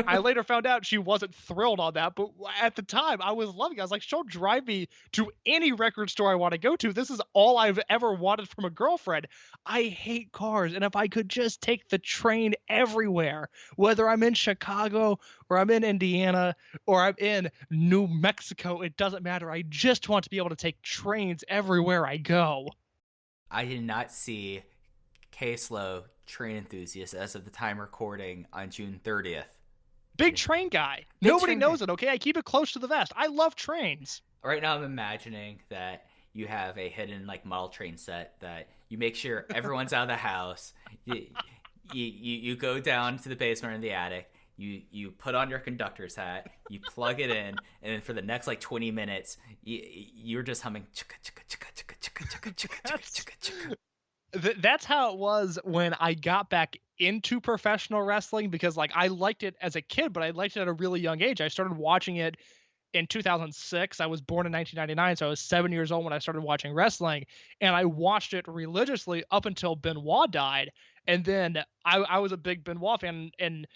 I later found out she wasn't thrilled on that, but at the time I was loving it. I was like, she'll drive me to any record store I want to go to. This is all I've ever wanted from a girlfriend. I hate cars, and if I could just take the train everywhere, whether I'm in Chicago or I'm in Indiana or I'm in New Mexico, it doesn't matter. I just want to be able to take trains everywhere I go. I did not see K-Slow Train Enthusiast as of the time recording on June 30th. Big train guy. Nobody knows it, okay? I keep it close to the vest. I love trains. Right now I'm imagining that you have a hidden model train set that you make sure everyone's out of the house. You go down to the basement or in the attic. You put on your conductor's hat. You plug it in, and then for the next 20 minutes, you're just humming. That's how it was when I got back into professional wrestling, because I liked it as a kid, but I liked it at a really young age. I started watching it in 2006. I was born in 1999, so I was 7 years old when I started watching wrestling, and I watched it religiously up until Benoit died. And then I was a big Benoit fan, and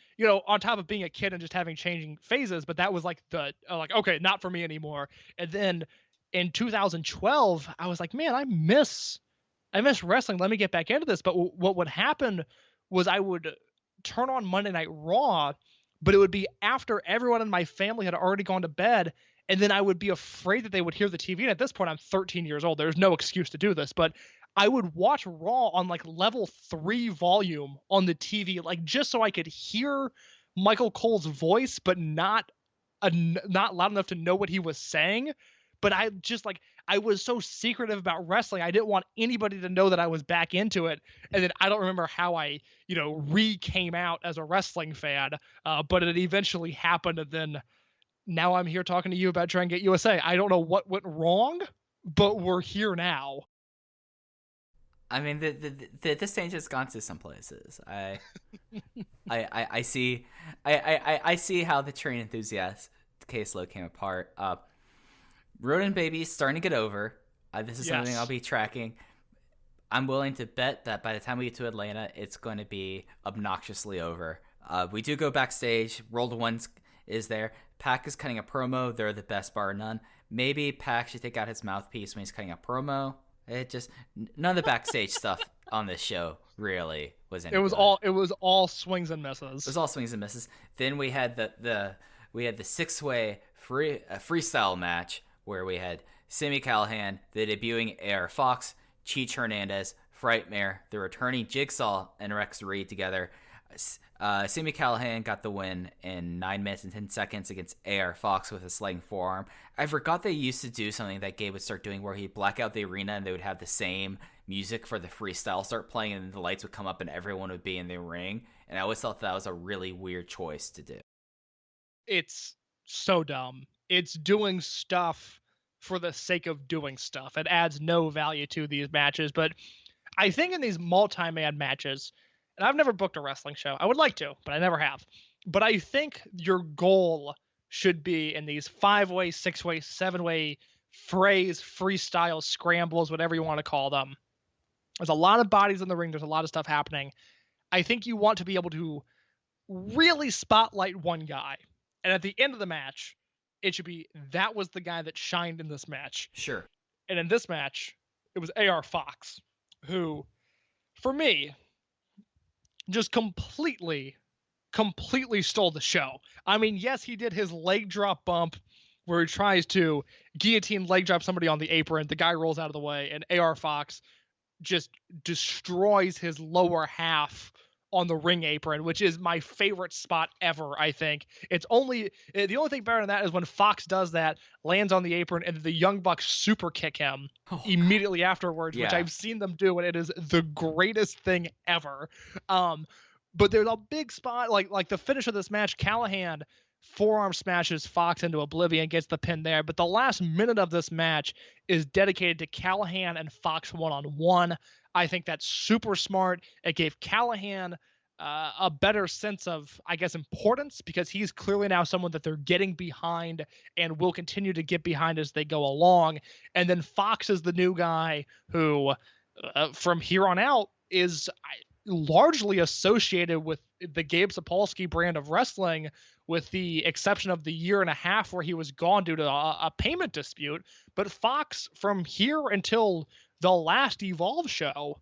on top of being a kid and just having changing phases, but that was okay, not for me anymore. And then in 2012, I was like, man, I miss wrestling. Let me get back into this. But what would happen was I would turn on Monday Night Raw, but it would be after everyone in my family had already gone to bed, and then I would be afraid that they would hear the TV. And at this point, I'm 13 years old. There's no excuse to do this, but I would watch Raw on level 3 volume on the TV, just so I could hear Michael Cole's voice, but not loud enough to know what he was saying. But I just I was so secretive about wrestling. I didn't want anybody to know that I was back into it. And then I don't remember how I, came out as a wrestling fan, but it eventually happened. And then now I'm here talking to you about Dragon Gate USA. I don't know what went wrong, but we're here now. I mean, this change has gone to some places. I see how the train enthusiast K-Slow came apart. Ronin Baby's starting to get over. This is something I'll be tracking. I'm willing to bet that by the time we get to Atlanta, it's going to be obnoxiously over. We do go backstage. World One is there. Pac is cutting a promo. They're the best bar none. Maybe Pac should take out his mouthpiece when he's cutting a promo. It just none of the backstage stuff on this show really was any. It was all swings and misses. It was all swings and misses. Then we had the 6-way a freestyle match where we had Sami Callihan, the debuting AR Fox, Cheech Hernandez, Frightmare, the returning Jigsaw, and Rex Reed together. Sami Callihan got the win in 9 minutes and 10 seconds against AR Fox with a sliding forearm. I forgot they used to do something that Gabe would start doing where he'd black out the arena and they would have the same music for the freestyle start playing and the lights would come up and everyone would be in the ring. And I always thought that was a really weird choice to do. It's so dumb. It's doing stuff for the sake of doing stuff. It adds no value to these matches. But I think in these multi-man matches, and I've never booked a wrestling show. I would like to, but I never have. But I think your goal should be in these 5-way, 6-way, 7-way phrase, freestyle, scrambles, whatever you want to call them. There's a lot of bodies in the ring. There's a lot of stuff happening. I think you want to be able to really spotlight one guy. And at the end of the match, it should be, that was the guy that shined in this match. Sure. And in this match, it was AR Fox, who, for me, just completely stole the show. I mean, yes, he did his leg drop bump where he tries to guillotine leg drop somebody on the apron. The guy rolls out of the way, and AR Fox just destroys his lower half on the ring apron, which is my favorite spot ever, I think. The only thing better than that is when Fox does that, lands on the apron, and the Young Bucks super kick him immediately afterwards, which I've seen them do, and it is the greatest thing ever. But there's a big spot, like the finish of this match, Callihan forearm smashes Fox into oblivion, gets the pin there. But the last minute of this match is dedicated to Callihan and Fox one-on-one. I think that's super smart. It gave Callihan a better sense of, I guess, importance, because he's clearly now someone that they're getting behind and will continue to get behind as they go along. And then Fox is the new guy who, from here on out, is largely associated with the Gabe Sapolsky brand of wrestling, with the exception of the year and a half where he was gone due to a payment dispute. But Fox, from here until the last Evolve show,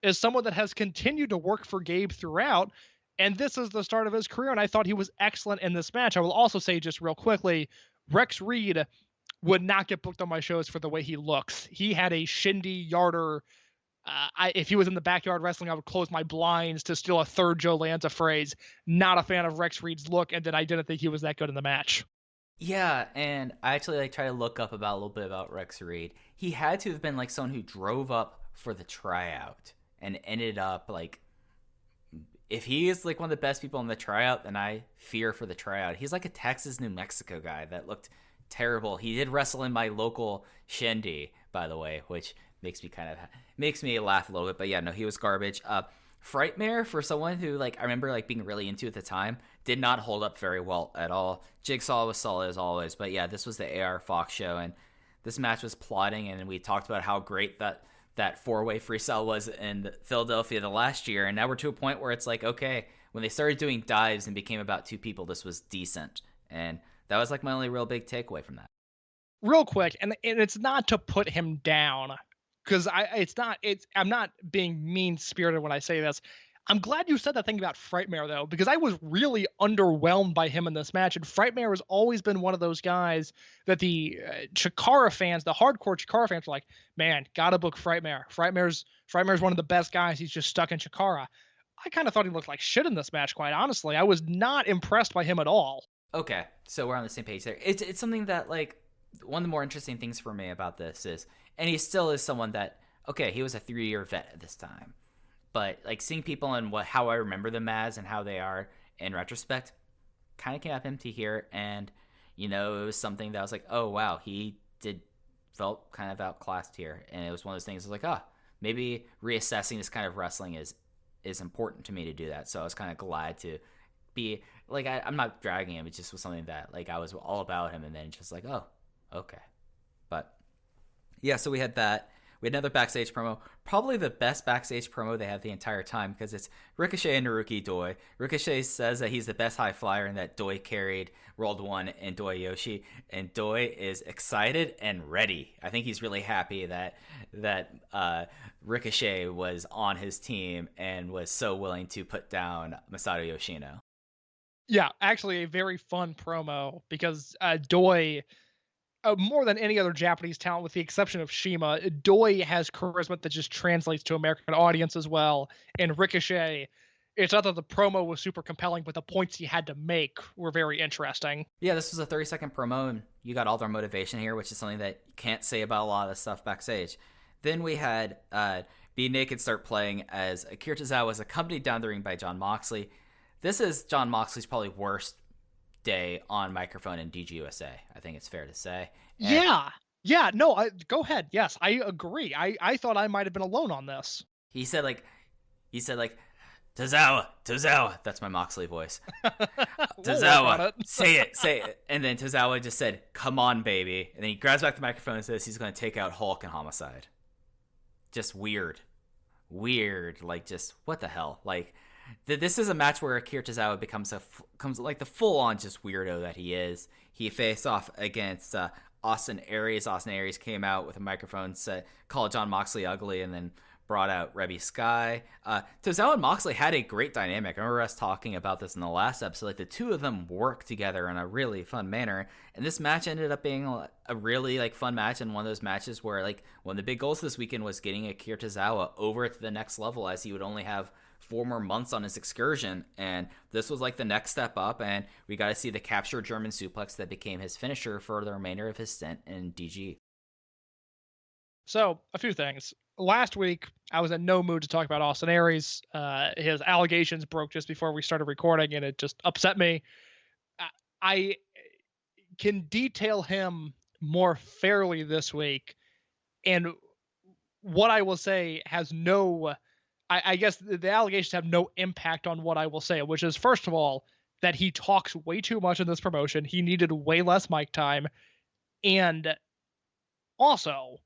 is someone that has continued to work for Gabe throughout, and this is the start of his career, and I thought he was excellent in this match. I will also say, just real quickly, Rex Reed would not get booked on my shows for the way he looks. He had a shindy yarder. If he was in the backyard wrestling, I would close my blinds to steal a third Joe Lanza phrase. Not a fan of Rex Reed's look, and then I didn't think he was that good in the match. Yeah, and I actually try to look up a little bit about Rex Reed. He had to have been like someone who drove up for the tryout and ended up if he is like one of the best people in the tryout, then I fear for the tryout. He's like a Texas, New Mexico guy that looked terrible. He did wrestle in my local shindy, by the way, which makes me laugh a little bit. But yeah, no, he was garbage. Frightmare, for someone who I remember being really into at the time, did not hold up very well at all. Jigsaw was solid as always, but yeah, this was the AR Fox show, and this match was plotting, and we talked about how great that 4-way freestyle was in Philadelphia the last year, and now we're to a point where it's okay, when they started doing dives and became about 2 people, this was decent, and that was my only real big takeaway from that. Real quick, and it's not to put him down, because I'm not being mean-spirited when I say this. I'm glad you said that thing about Frightmare, though, because I was really underwhelmed by him in this match. And Frightmare has always been one of those guys that the Chikara fans, the hardcore Chikara fans, are like, man, gotta book Frightmare. Frightmare's one of the best guys. He's just stuck in Chikara. I kind of thought he looked like shit in this match, quite honestly. I was not impressed by him at all. Okay, so we're on the same page there. It's something that, one of the more interesting things for me about this is, and he still is someone that, okay, he was a 3-year vet at this time. But seeing people and how I remember them as and how they are in retrospect, kind of came up empty here. And it was something that I was like, oh wow, he felt kind of outclassed here. And it was one of those things. I was like, maybe reassessing this kind of wrestling is important to me to do that. So I was kind of glad to be I'm not dragging him. It just was something that I was all about him, and then just oh, okay. But yeah, so we had that. We had another backstage promo, probably the best backstage promo they had the entire time, because it's Ricochet and Naruki Doi. Ricochet says that he's the best high flyer and that Doi carried World 1 and Doi Yoshi, and Doi is excited and ready. I think he's really happy that Ricochet was on his team and was so willing to put down Masato Yoshino. Yeah, actually a very fun promo because Doi, more than any other Japanese talent, with the exception of CIMA, Doi has charisma that just translates to American audience as well. And Ricochet, it's not that the promo was super compelling, but the points he had to make were very interesting. Yeah, this was a 30-second promo, and you got all their motivation here, which is something that you can't say about a lot of the stuff backstage. Then we had Be Naked start playing as Akira Tozawa was accompanied down the ring by Jon Moxley. This is Jon Moxley's probably worst day on microphone in DGUSA. I think it's fair to say. And Yeah. No, go ahead. Yes, I agree. I thought I might have been alone on this. he said like Tozawa. That's my Moxley voice. We'll work on Tozawa, it. say it. And then Tozawa just said, "Come on, baby." And then he grabs back the microphone and says he's going to take out Hulk and Homicide. Just weird. Like, just what the hell? Like, this is a match where Akira Tozawa becomes like the full-on just weirdo that he is. He faced off against Austin Aries. Austin Aries came out with a microphone, called Jon Moxley ugly, and then brought out Rebby Sky. Tozawa and Moxley had a great dynamic. I remember us talking about this in the last episode. Like, the two of them worked together in a really fun manner, and this match ended up being a really like fun match, and one of those matches where like one of the big goals this weekend was getting Akira Tozawa over to the next level, as he would only have 4 more months on his excursion, and this was like the next step up, and we got to see the captured German suplex that became his finisher for the remainder of his stint in DG. So, a few things. Last week, I was in no mood to talk about Austin Aries. His allegations broke just before we started recording, and it just upset me. I can detail him more fairly this week, and what I will say has no... I guess the allegations have no impact on what I will say, which is, first of all, that he talks way too much in this promotion. He needed way less mic time. And also,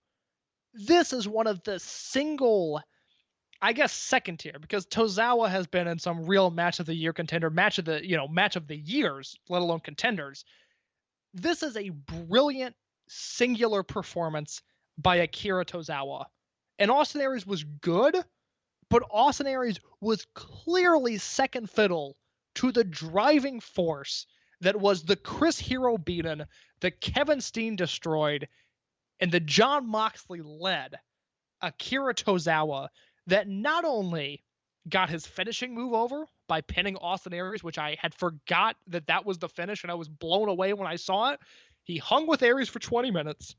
this is one of the single, I guess, second tier, because Tozawa has been in some real match of the year contender, match of the years, let alone contenders. This is a brilliant singular performance by Akira Tozawa. And Austin Aries was good, but Austin Aries was clearly second fiddle to the driving force that was the Chris Hero beaten, the Kevin Steen destroyed, and the Jon Moxley led Akira Tozawa that not only got his finishing move over by pinning Austin Aries, which I had forgot that was the finish, and I was blown away when I saw it. He hung with Aries for 20 minutes,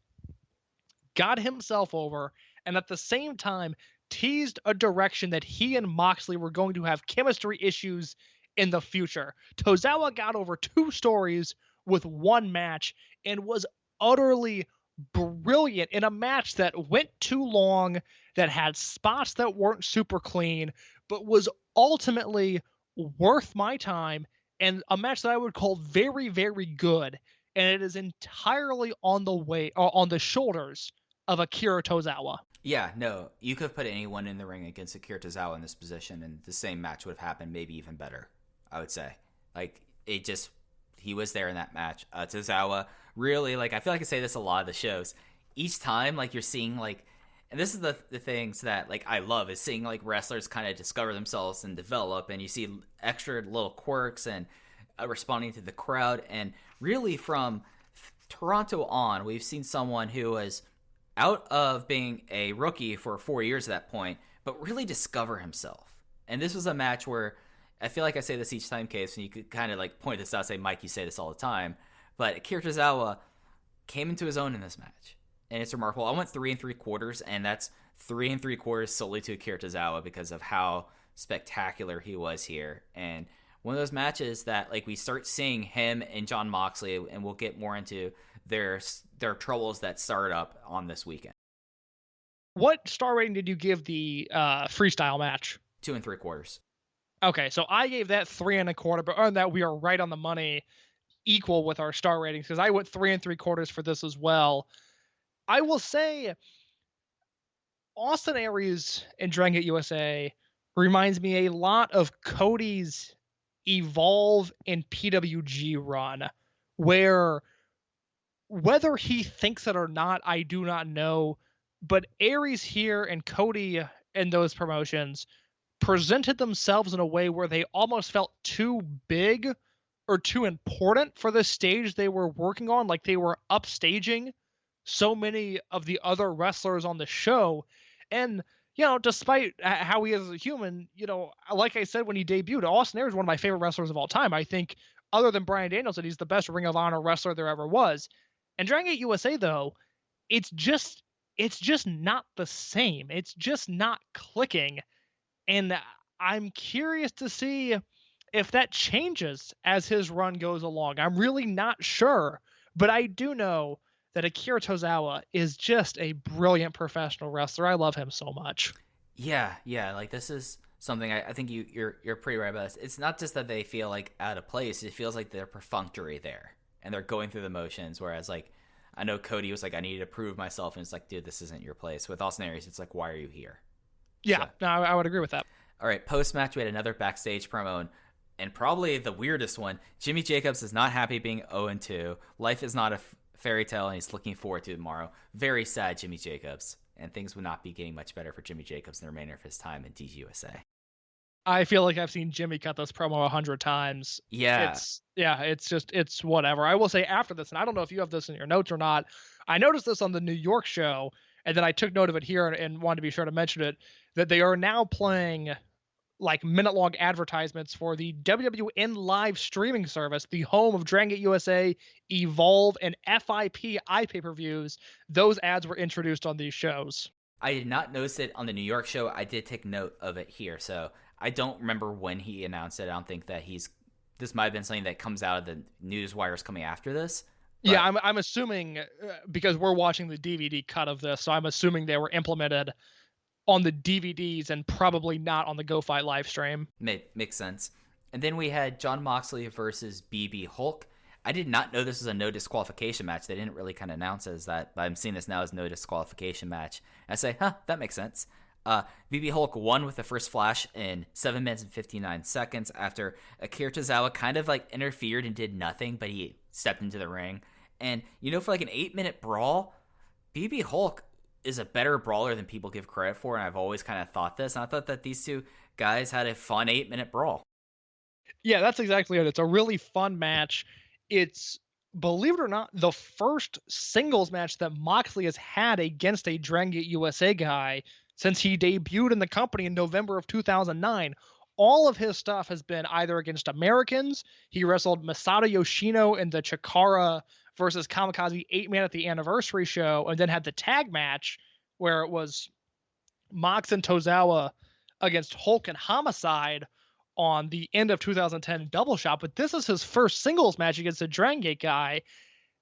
got himself over, and at the same time teased a direction that he and Moxley were going to have chemistry issues in the future. Tozawa got over 2 stories with 1 match and was utterly brilliant in a match that went too long, that had spots that weren't super clean, but was ultimately worth my time, and a match that I would call very, very good. And it is entirely on the shoulders of Akira Tozawa. Yeah, no, you could have put anyone in the ring against Akira Tozawa in this position, and the same match would have happened, maybe even better, I would say. Like, he was there in that match. Tozawa, really, like, I feel like I say this a lot of the shows. Each time, like, you're seeing, like, and this is the things that, like, I love, is seeing, like, wrestlers kind of discover themselves and develop, and you see extra little quirks and responding to the crowd, and really from Toronto on, we've seen someone who was out of being a rookie for 4 years at that point, but really discover himself. And this was a match where I feel like I say this each time, Case, and you could kind of like point this out, say, Mike, you say this all the time, but Akira Tozawa came into his own in this match, and it's remarkable. I went 3 3/4, and that's 3 3/4 solely to Akira Tozawa because of how spectacular he was here. And one of those matches that, like, we start seeing him and Jon Moxley, and we'll get more into their troubles that start up on this weekend. What star rating did you give the freestyle match? 2 3/4. Okay, so I gave that 3 1/4, but on that we are right on the money, equal with our star ratings, because I went 3 3/4 for this as well. I will say, Austin Aries and Dragon Gate USA reminds me a lot of Cody's Evolve and PWG run, where whether he thinks it or not, I do not know, but Aries here and Cody in those promotions presented themselves in a way where they almost felt too big or too important for the stage they were working on. Like, they were upstaging so many of the other wrestlers on the show. And, despite how he is as a human, like I said when he debuted, Austin Aries is one of my favorite wrestlers of all time. I think, other than Bryan Danielson, he's the best Ring of Honor wrestler there ever was. And Dragon Gate USA, though, it's just not the same. It's just not clicking. And I'm curious to see if that changes as his run goes along. I'm really not sure, but I do know that Akira Tozawa is just a brilliant professional wrestler. I love him so much. Yeah. Like, this is something I think you're pretty right about this. It's not just that they feel like out of place. It feels like they're perfunctory there, and they're going through the motions. Whereas, like, I know Cody was like, I needed to prove myself, and it's like, dude, this isn't your place. With Austin Aries, it's like, why are you here? Yeah, so, no, I would agree with that. All right, post-match, we had another backstage promo, and probably the weirdest one. Jimmy Jacobs is not happy being 0-2. Life is not a fairy tale, and he's looking forward to tomorrow. Very sad, Jimmy Jacobs. And things would not be getting much better for Jimmy Jacobs in the remainder of his time in DGUSA. I feel like I've seen Jimmy cut this promo 100 times. Yeah. It's whatever. I will say after this, and I don't know if you have this in your notes or not, I noticed this on the New York show, and then I took note of it here and wanted to be sure to mention it, that they are now playing like minute-long advertisements for the WWN live streaming service, the home of Dragon Gate USA, Evolve, and FIP iPay-per-views. Those ads were introduced on these shows. I did not notice it on the New York show. I did take note of it here, so I don't remember when he announced it. I don't think that this might have been something that comes out of the news wires coming after this. But yeah, I'm assuming, because we're watching the DVD cut of this, so I'm assuming they were implemented on the DVDs and probably not on the Go Fight live stream. Makes sense. And then we had Jon Moxley versus BB Hulk. I did not know this was a no disqualification match. They didn't really kind of announce it as that, but I'm seeing this now as no disqualification match. I say, that makes sense. BB Hulk won with the first flash in 7 minutes and 59 seconds after Akira Tozawa kind of like interfered and did nothing, but he stepped into the ring. And, for like an 8-minute brawl, BB Hulk is a better brawler than people give credit for, and I've always kind of thought this. And I thought that these two guys had a fun 8-minute brawl. Yeah, that's exactly it. It's a really fun match. It's, believe it or not, the first singles match that Moxley has had against a Dragon Gate USA guy since he debuted in the company in November of 2009. All of his stuff has been either against Americans. He wrestled Masato Yoshino in the Chikara versus Kamikaze 8-man at the anniversary show, and then had the tag match where it was Mox and Tozawa against Hulk and Homicide on the end of 2010 Double Shot. But this is his first singles match against a Dragon Gate guy.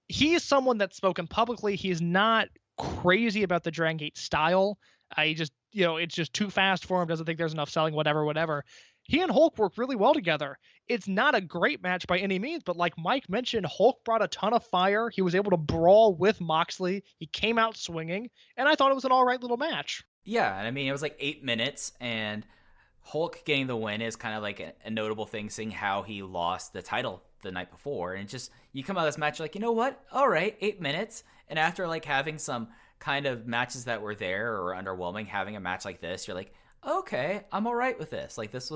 He is someone that's spoken publicly. He's not crazy about the Dragon Gate style. He just, it's just too fast for him. Doesn't think there's enough selling, whatever. He and Hulk work really well together. It's not a great match by any means, but like Mike mentioned, Hulk brought a ton of fire. He was able to brawl with Moxley. He came out swinging, and I thought it was an all right little match. Yeah, and I mean, it was like 8 minutes, and Hulk getting the win is kind of like a notable thing, seeing how he lost the title the night before. And just, you come out of this match like, you know what? All right, 8 minutes. And after like having some kind of matches that were there or underwhelming, having a match like this, you're like, okay, I'm all right with this. Like, that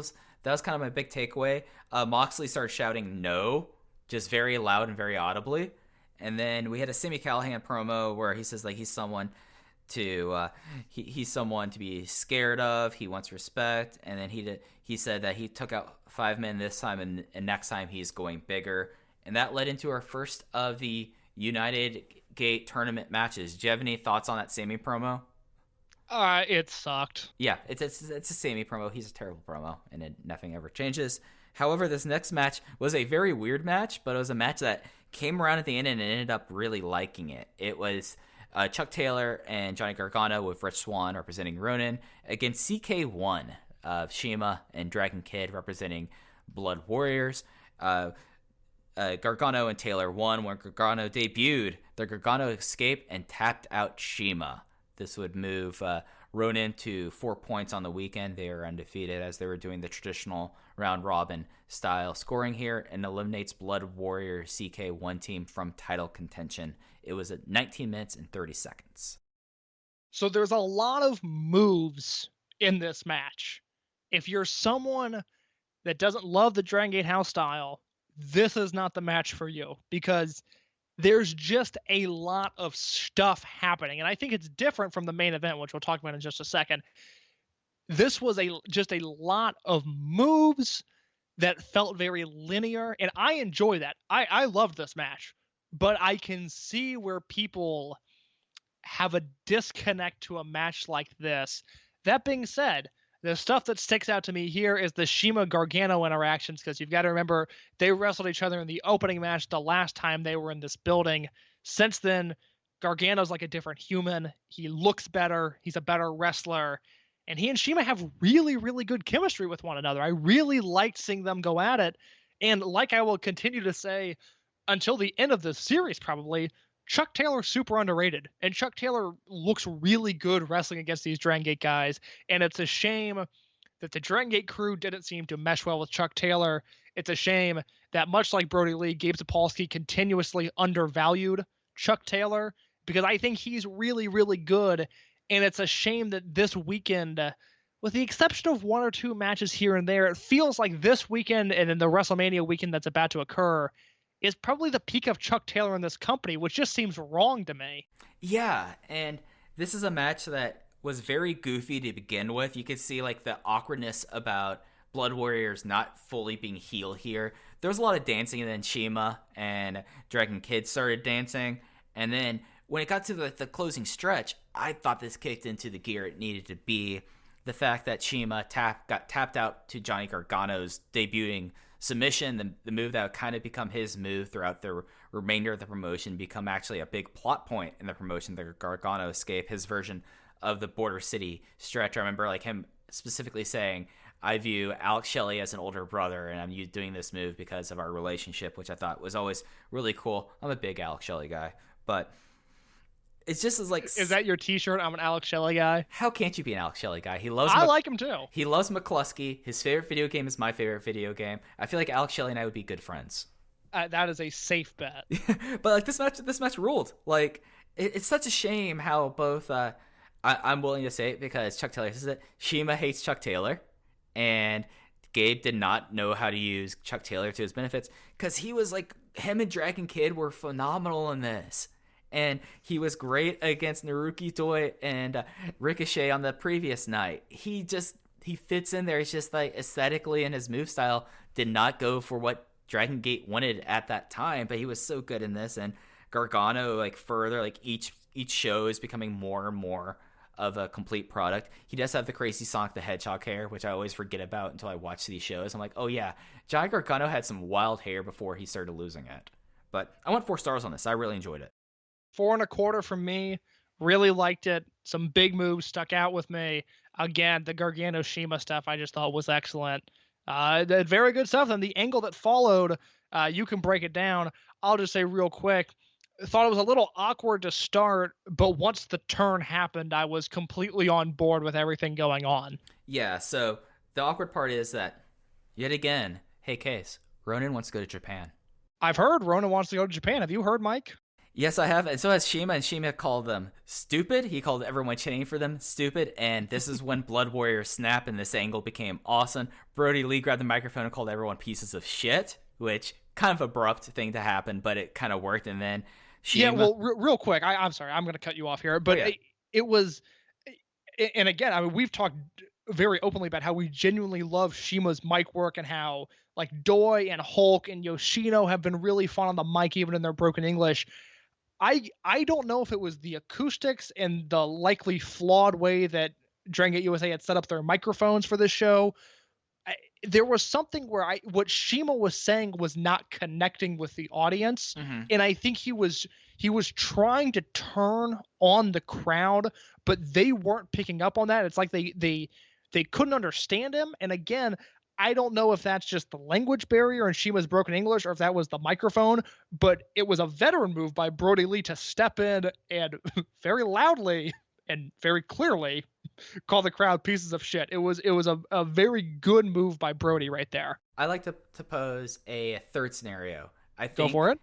was kind of my big takeaway. Moxley started shouting no, just very loud and very audibly. And then we had a Sami Callihan promo where he says like he's someone to he's someone to be scared of. He wants respect. And then he said that he took out 5 men this time, and next time he's going bigger. And that led into our first of the United Gate tournament matches. Do you have any thoughts on that Sami promo? It sucked. Yeah, it's a Sami promo. He's a terrible promo, and nothing ever changes. However, this next match was a very weird match, but it was a match that came around at the end and ended up really liking it. It was Chuck Taylor and Johnny Gargano with Rich Swann representing Ronin against CK1 of CIMA and Dragon Kid representing Blood Warriors. Gargano and Taylor won when Gargano debuted the Gargano Escape and tapped out CIMA. This would move Ronin to 4 points on the weekend. They are undefeated as they were doing the traditional round-robin style scoring here, and eliminates Blood Warrior CK1 team from title contention. It was at 19 minutes and 30 seconds. So there's a lot of moves in this match. If you're someone that doesn't love the Dragon Gate house style, this is not the match for you, because there's just a lot of stuff happening. And I think it's different from the main event, which we'll talk about in just a second. This was just a lot of moves that felt very linear, and I enjoy that. I love this match, but I can see where people have a disconnect to a match like this. That being said, the stuff that sticks out to me here is the CIMA Gargano interactions, because you've got to remember they wrestled each other in the opening match the last time they were in this building. Since then, Gargano's like a different human. He looks better. He's a better wrestler. And he and CIMA have really, really good chemistry with one another. I really liked seeing them go at it. And like I will continue to say until the end of the series probably, Chuck Taylor's super underrated, and Chuck Taylor looks really good wrestling against these Dragon Gate guys, and it's a shame that the Dragon Gate crew didn't seem to mesh well with Chuck Taylor. It's a shame that, much like Brody Lee, Gabe Sapolsky continuously undervalued Chuck Taylor, because I think he's really, really good, and it's a shame that this weekend, with the exception of one or two matches here and there, it feels like this weekend and then the WrestleMania weekend that's about to occur is probably the peak of Chuck Taylor in this company, which just seems wrong to me. Yeah, and this is a match that was very goofy to begin with. You could see like the awkwardness about Blood Warriors not fully being heel here. There was a lot of dancing, and then CIMA and Dragon Kid started dancing. And then when it got to the closing stretch, I thought this kicked into the gear it needed to be. The fact that CIMA got tapped out to Johnny Gargano's debuting submission, the move that would kind of become his move throughout the remainder of the promotion, become actually a big plot point in the promotion, the Gargano escape, his version of the Border City stretch. I remember like him specifically saying, I view Alex Shelley as an older brother, and I'm doing this move because of our relationship, which I thought was always really cool. I'm a big Alex Shelley guy, but it's just as like... Is that your t-shirt? I'm an Alex Shelley guy. How can't you be an Alex Shelley guy? He loves... I like him too. He loves McCluskey. His favorite video game is my favorite video game. I feel like Alex Shelley and I would be good friends. That is a safe bet. But like this match ruled. Like it's such a shame how both... I'm willing to say it because Chuck Taylor says it. CIMA hates Chuck Taylor, and Gabe did not know how to use Chuck Taylor to his benefits, because he was like... Him and Dragon Kid were phenomenal in this. And he was great against Naruki Doi and Ricochet on the previous night. He fits in there. It's just like aesthetically, and his move style did not go for what Dragon Gate wanted at that time, but he was so good in this. And Gargano, like further, like each show is becoming more and more of a complete product. He does have the crazy Sonic the Hedgehog hair, which I always forget about until I watch these shows. I'm like, oh yeah, Johnny Gargano had some wild hair before he started losing it. But I went 4 stars on this. I really enjoyed it. 4.25 from me. Really liked it. Some big moves stuck out with me. Again, the Gargano CIMA stuff I just thought was excellent. Very good stuff. And the angle that followed, you can break it down. I'll just say real quick, thought it was a little awkward to start, but once the turn happened, I was completely on board with everything going on. Yeah, so the awkward part is that, yet again, hey Case, Ronin wants to go to Japan. I've heard Ronin wants to go to Japan. Have you heard, Mike? Yes, I have, and so has CIMA, and CIMA called them stupid. He called everyone chanting for them stupid, and this is when Blood Warriors snap, and this angle became awesome. Brody Lee grabbed the microphone and called everyone pieces of shit, which kind of abrupt thing to happen, but it kind of worked, and then CIMA... Yeah, well, real quick, I'm sorry, I'm going to cut you off here, but it was... And again, I mean, we've talked very openly about how we genuinely love CIMA's mic work, and how like Doi and Hulk and Yoshino have been really fun on the mic, even in their broken English. I don't know if it was the acoustics and the likely flawed way that Dragon Gate USA had set up their microphones for this show. There was something where what CIMA was saying was not connecting with the audience, and I think he was trying to turn on the crowd, but they weren't picking up on that. It's like they couldn't understand him, and again, I don't know if that's just the language barrier and CIMA's broken English, or if that was the microphone, but it was a veteran move by Brody Lee to step in and very loudly and very clearly call the crowd pieces of shit. It was a very good move by Brody right there. I like to pose a third scenario. Go for it.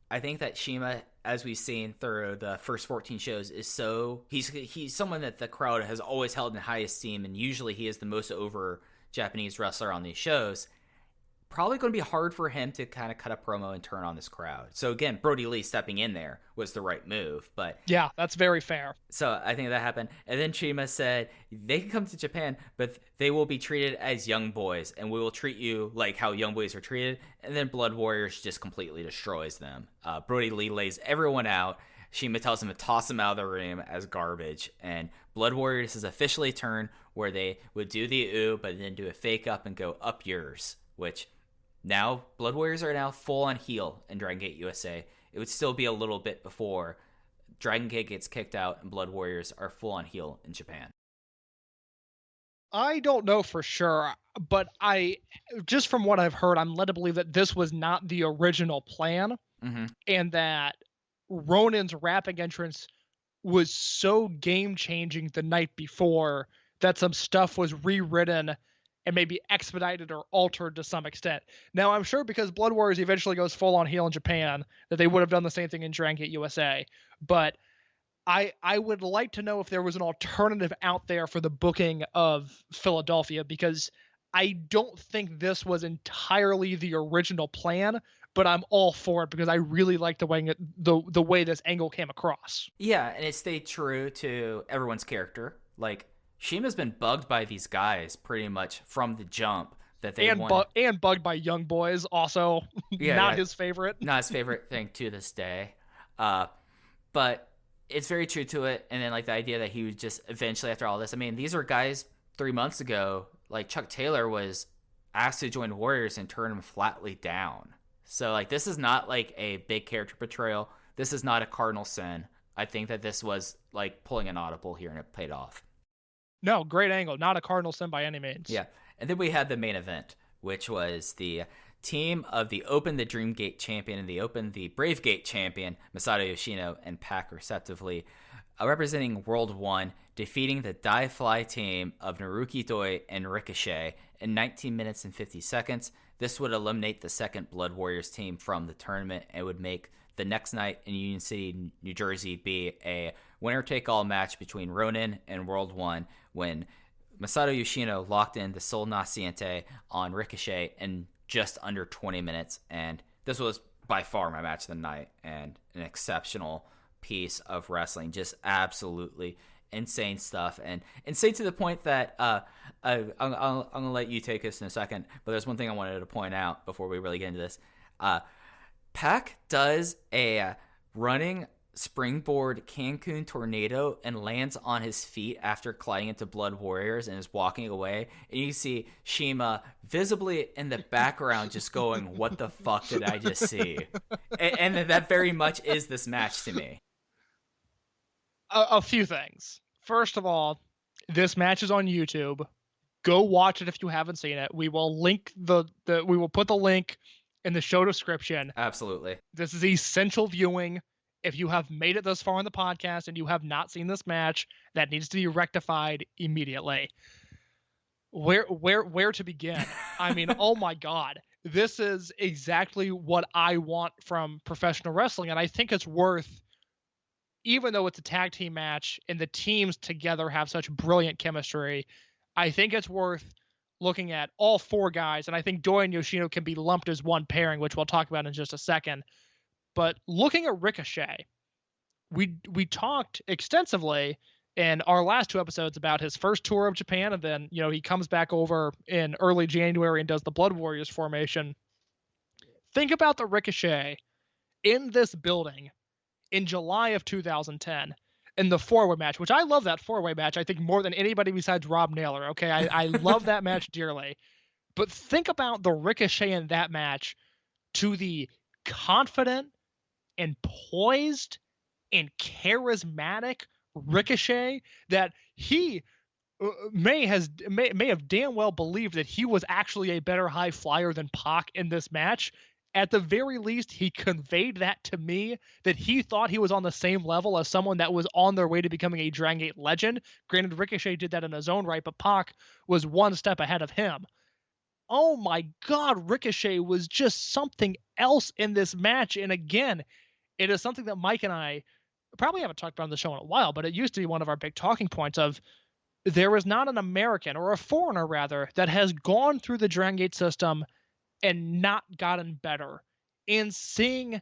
I think that CIMA, as we've seen through the first 14 shows, is he's someone that the crowd has always held in high esteem, and usually he is the most over Japanese wrestler on these shows. probably going to be hard for him to kind of cut a promo and turn on this crowd. So again, Brody Lee stepping in there was the right move. But yeah, that's very fair. So I think that happened. And then CIMA said they can come to Japan, but they will be treated as young boys, and we will treat you like how young boys are treated. And then Blood Warriors just completely destroys them. Brody Lee lays everyone out. CIMA tells him to toss him out of the room as garbage. And Blood Warriors has officially turned where they would do the ooh, but then do a fake up and go up yours, which now Blood Warriors are now full on heel in Dragon Gate USA. It would still be a little bit before Dragon Gate gets kicked out and Blood Warriors are full on heel in Japan. I don't know for sure, but just from what I've heard, I'm led to believe that this was not the original plan, and that Ronin's rapping entrance was so game-changing the night before that some stuff was rewritten and maybe expedited or altered to some extent. Now, I'm sure because Blood Warriors eventually goes full-on heel in Japan, that they would have done the same thing in Dragon Gate USA. But I would like to know if there was an alternative out there for the booking of Philadelphia, because I don't think this was entirely the original plan, but I'm all for it because I really like the way this angle came across. Yeah, and it stayed true to everyone's character. Like, CIMA's been bugged by these guys pretty much from the jump that they and bugged by young boys also. Not his favorite. Not his favorite thing to this day. But it's very true to it. And then like the idea that he would just eventually, after all this, I mean, these are guys 3 months ago, like Chuck Taylor was asked to join Warriors and turn him flatly down. So like this is not like a big character portrayal. This is not a cardinal sin. I think that this was like pulling an audible here and it paid off. No, great angle. Not a cardinal sin by any means. Yeah. And then we had the main event, which was the team of the Open the Dream Gate champion and the Open the Brave Gate champion, Masato Yoshino and Pac respectively, representing World 1, defeating the Die Fly team of Naruki Doi and Ricochet in 19 minutes and 50 seconds. This would eliminate the second Blood Warriors team from the tournament and would make the next night in Union City, New Jersey be a winner-take-all match between Ronin and World 1 when Masato Yoshino locked in the Sol Naciente on Ricochet in just under 20 minutes. And this was by far my match of the night and an exceptional piece of wrestling. Just absolutely insane stuff, and insane to the point that I'm going to let you take this in a second, but there's one thing I wanted to point out before we really get into this. Pac does a running springboard Cancun tornado and lands on his feet after colliding into Blood Warriors and is walking away, and you see CIMA visibly in the background just going, what the fuck did I just see? And that very much is this match to me. A few things. First of all, this match is on YouTube. Go watch it if you haven't seen it. We will link we will put the link in the show description. Absolutely. This is essential viewing. If you have made it this far in the podcast and you have not seen this match, that needs to be rectified immediately. Where to begin? I mean, oh my God. This is exactly what I want from professional wrestling, and I think it's worth, even though it's a tag team match and the teams together have such brilliant chemistry, I think it's worth looking at all four guys, and I think Doi and Yoshino can be lumped as one pairing, which we'll talk about in just a second. But looking at Ricochet, we talked extensively in our last two episodes about his first tour of Japan, and then he comes back over in early January and does the Blood Warriors formation. Think about the Ricochet in this building in July of 2010 in the four-way match, which I love that four-way match, I think, more than anybody besides Rob Naylor. Okay, I love that match dearly. But think about the Ricochet in that match to the confident and poised and charismatic Ricochet that he may have damn well believed that he was actually a better high flyer than Pac in this match. At the very least, he conveyed that to me, that he thought he was on the same level as someone that was on their way to becoming a Dragon Gate legend. Granted, Ricochet did that in his own right, but Pac was one step ahead of him. Oh my God, Ricochet was just something else in this match. And again, it is something that Mike and I probably haven't talked about on the show in a while, but it used to be one of our big talking points of there is not an American, or a foreigner rather, that has gone through the Dragon Gate system and not gotten better. And seeing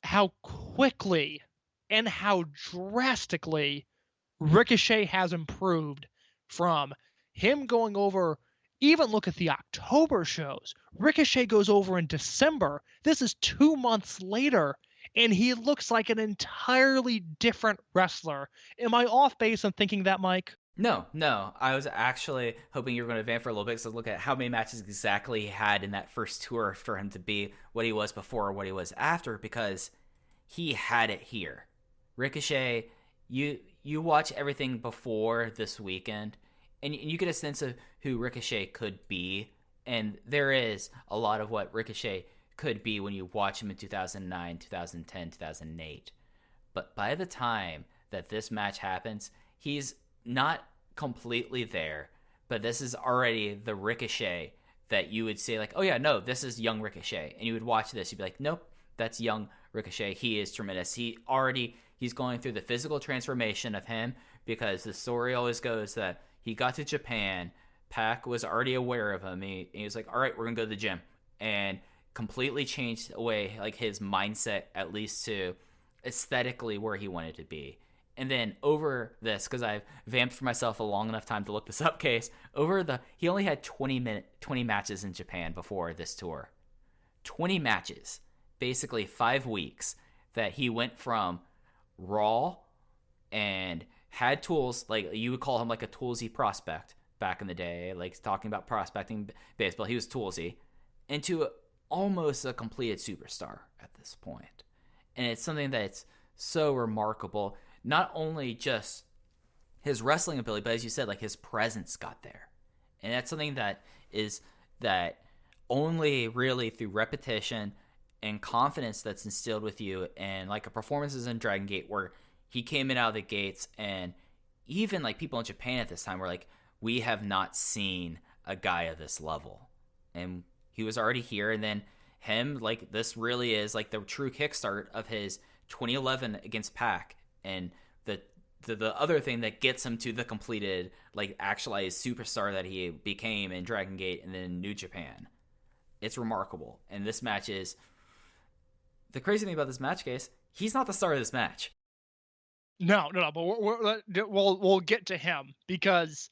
how quickly and how drastically Ricochet has improved from him going over, even look at the October shows. Ricochet goes over in December. This is 2 months later, and he looks like an entirely different wrestler. Am I off base in thinking that, Mike? No. I was actually hoping you were going to vamp for a little bit, so look at how many matches exactly he had in that first tour for him to be what he was before or what he was after, because he had it here. Ricochet, you watch everything before this weekend, and you get a sense of who Ricochet could be, and there is a lot of what Ricochet could be when you watch him in 2009, 2010, 2008. But by the time that this match happens, he's not completely there, but this is already the Ricochet that you would say, like, oh yeah, no, this is young Ricochet. And you would watch this, you'd be like, nope, that's young Ricochet. He is tremendous. He's going through the physical transformation of him, because the story always goes that he got to Japan, Pac was already aware of him. He was like, all right, we're going to go to the gym, and completely changed away like his mindset, at least to aesthetically where he wanted to be. And then over this, because I've vamped for myself a long enough time to look this up, case, he only had 20 matches in Japan before this tour. 20 matches, basically 5 weeks, that he went from Raw and had tools, like you would call him like a toolsy prospect back in the day, like talking about prospecting baseball, he was toolsy, into almost a completed superstar at this point. And it's something that's so remarkable. Not only just his wrestling ability, but as you said, like his presence got there. And that's something that only really through repetition and confidence that's instilled with you, and like a performances in Dragon Gate where he came in out of the gates, and even like people in Japan at this time were like, we have not seen a guy of this level. And he was already here, and then him, like, this really is like the true kickstart of his 2011 against Pac, and the other thing that gets him to the completed, like, actualized superstar that he became in Dragon Gate and then New Japan. It's remarkable. And this match is... The crazy thing about this match, Case, he's not the star of this match. No, but we'll get to him, because,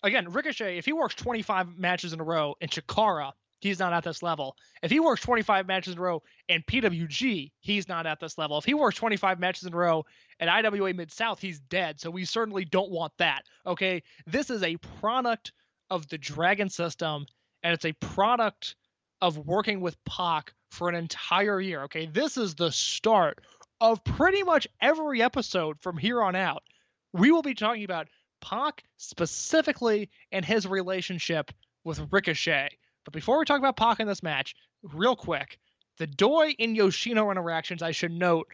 again, Ricochet, if he works 25 matches in a row in Chikara, he's not at this level. If he works 25 matches in a row in PWG, he's not at this level. If he works 25 matches in a row at IWA Mid-South, he's dead. So we certainly don't want that. Okay, this is a product of the Dragon system, and it's a product of working with Pac for an entire year. Okay, this is the start of pretty much every episode from here on out. We will be talking about Pac specifically and his relationship with Ricochet. But before we talk about Pac in this match, real quick, the Doi and Yoshino interactions, I should note,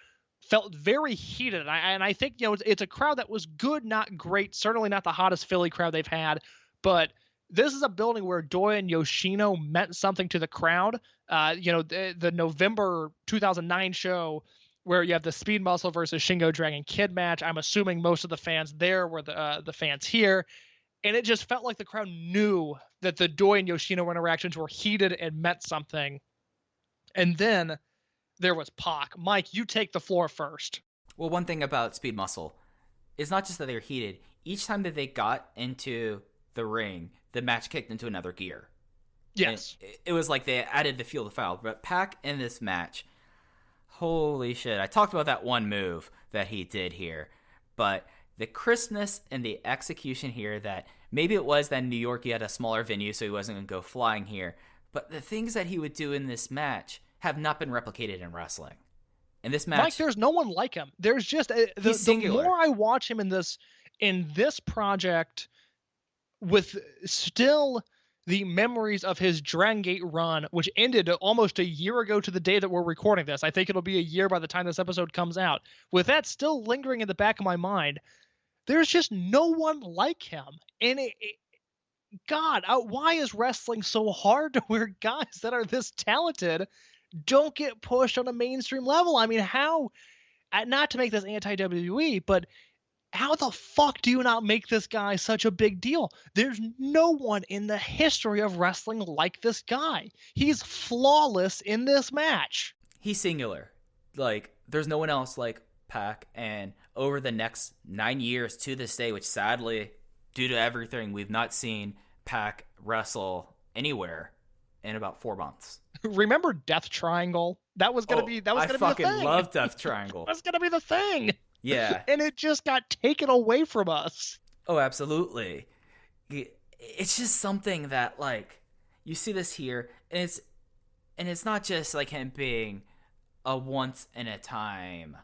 felt very heated. And I think, it's a crowd that was good, not great, certainly not the hottest Philly crowd they've had, but this is a building where Doi and Yoshino meant something to the crowd. The November 2009 show where you have the Speed Muscle versus Shingo Dragon Kid match. I'm assuming most of the fans there were the fans here. And it just felt like the crowd knew that the Doi and Yoshino interactions were heated and meant something. And then there was Pac. Mike, you take the floor first. Well, one thing about Speed Muscle is not just that they were heated. Each time that they got into the ring, the match kicked into another gear. Yes. It was like they added the fuel to the fire. But Pac in this match, holy shit. I talked about that one move that he did here. But the crispness and the execution here, that maybe it was that in New York he had a smaller venue, so he wasn't going to go flying here. But the things that he would do in this match have not been replicated in wrestling. In this match, Mike, there's no one like him. There's just the more I watch him in this project, with still the memories of his Dragon Gate run, which ended almost a year ago to the day that we're recording this. I think it'll be a year by the time this episode comes out. With that still lingering in the back of my mind, there's just no one like him. And God, why is wrestling so hard to where guys that are this talented don't get pushed on a mainstream level? I mean, how, not to make this anti-WWE, but how the fuck do you not make this guy such a big deal? There's no one in the history of wrestling like this guy. He's flawless in this match. He's singular. Like, there's no one else like Pac, and over the next 9 years to this day, which sadly, due to everything, we've not seen Pac wrestle anywhere in about 4 months. Remember Death Triangle? That was gonna be the thing. I fucking love Death Triangle. That's gonna be the thing. Yeah. And it just got taken away from us. Oh, absolutely. It's just something that, like, you see this here, and it's not just like him being a once in a time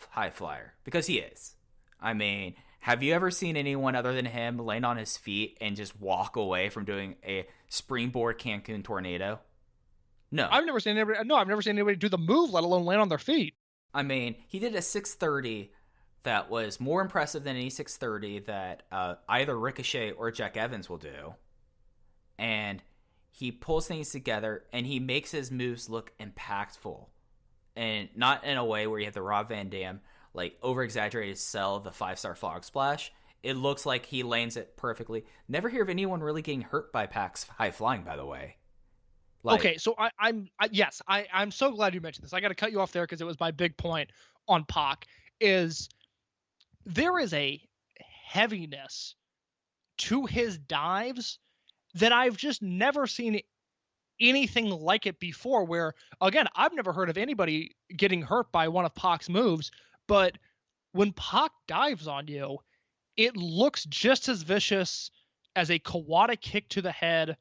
high flyer, because he is. I mean, have you ever seen anyone other than him land on his feet and just walk away from doing a springboard Cancun tornado? No. I've never seen anybody do the move, let alone land on their feet. I mean, he did a 630 that was more impressive than any 630 that either Ricochet or Jack Evans will do. And he pulls things together, and he makes his moves look impactful. And not in a way where you have the Rob Van Dam, like, over-exaggerated sell of the 5-star frog splash. It looks like he lands it perfectly. Never hear of anyone really getting hurt by Pac's high flying, by the way. Like, okay, so I'm so glad you mentioned this. I got to cut you off there because it was my big point on Pac. Is there is a heaviness to his dives that I've just never seen anything like it before. Where, again, I've never heard of anybody getting hurt by one of Pac's moves, but when Pac dives on you, it looks just as vicious as a Kawada kick to the head,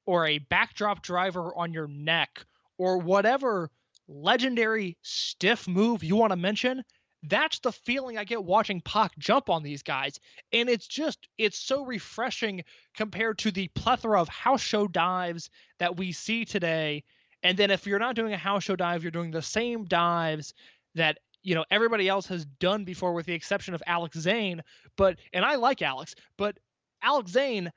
or a backdrop driver on your neck, or whatever legendary stiff move you want to mention. That's the feeling I get watching Pac jump on these guys. And it's so refreshing compared to the plethora of house show dives that we see today. And then if you're not doing a house show dive, you're doing the same dives that, you know, everybody else has done before, with the exception of Alex Zane. And I like Alex, but Alex Zane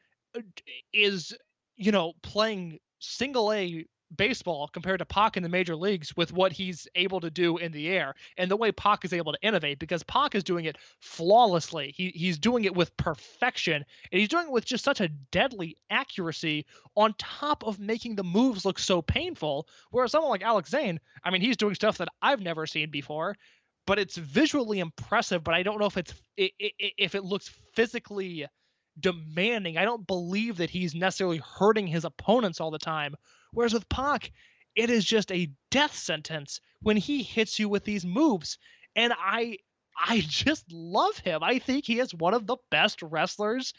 is, you know, playing single A baseball compared to Pac in the major leagues with what he's able to do in the air, and the way Pac is able to innovate, because Pac is doing it flawlessly. He's doing it with perfection, and he's doing it with just such a deadly accuracy on top of making the moves look so painful. Whereas someone like Alex Zane, I mean, he's doing stuff that I've never seen before, but it's visually impressive, but I don't know if it looks physically demanding. I don't believe that he's necessarily hurting his opponents all the time. Whereas with Pac, it is just a death sentence when he hits you with these moves. And I just love him. I think he is one of the best wrestlers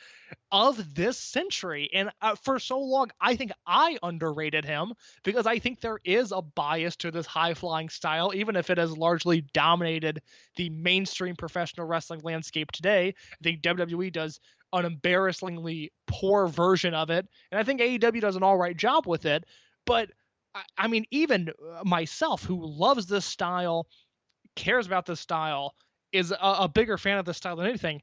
of this century. And for so long, I think I underrated him, because I think there is a bias to this high-flying style, even if it has largely dominated the mainstream professional wrestling landscape today. I think WWE does an embarrassingly poor version of it, and I think AEW does an all right job with it. But I mean, even myself, who loves this style, cares about this style, is a bigger fan of this style than anything,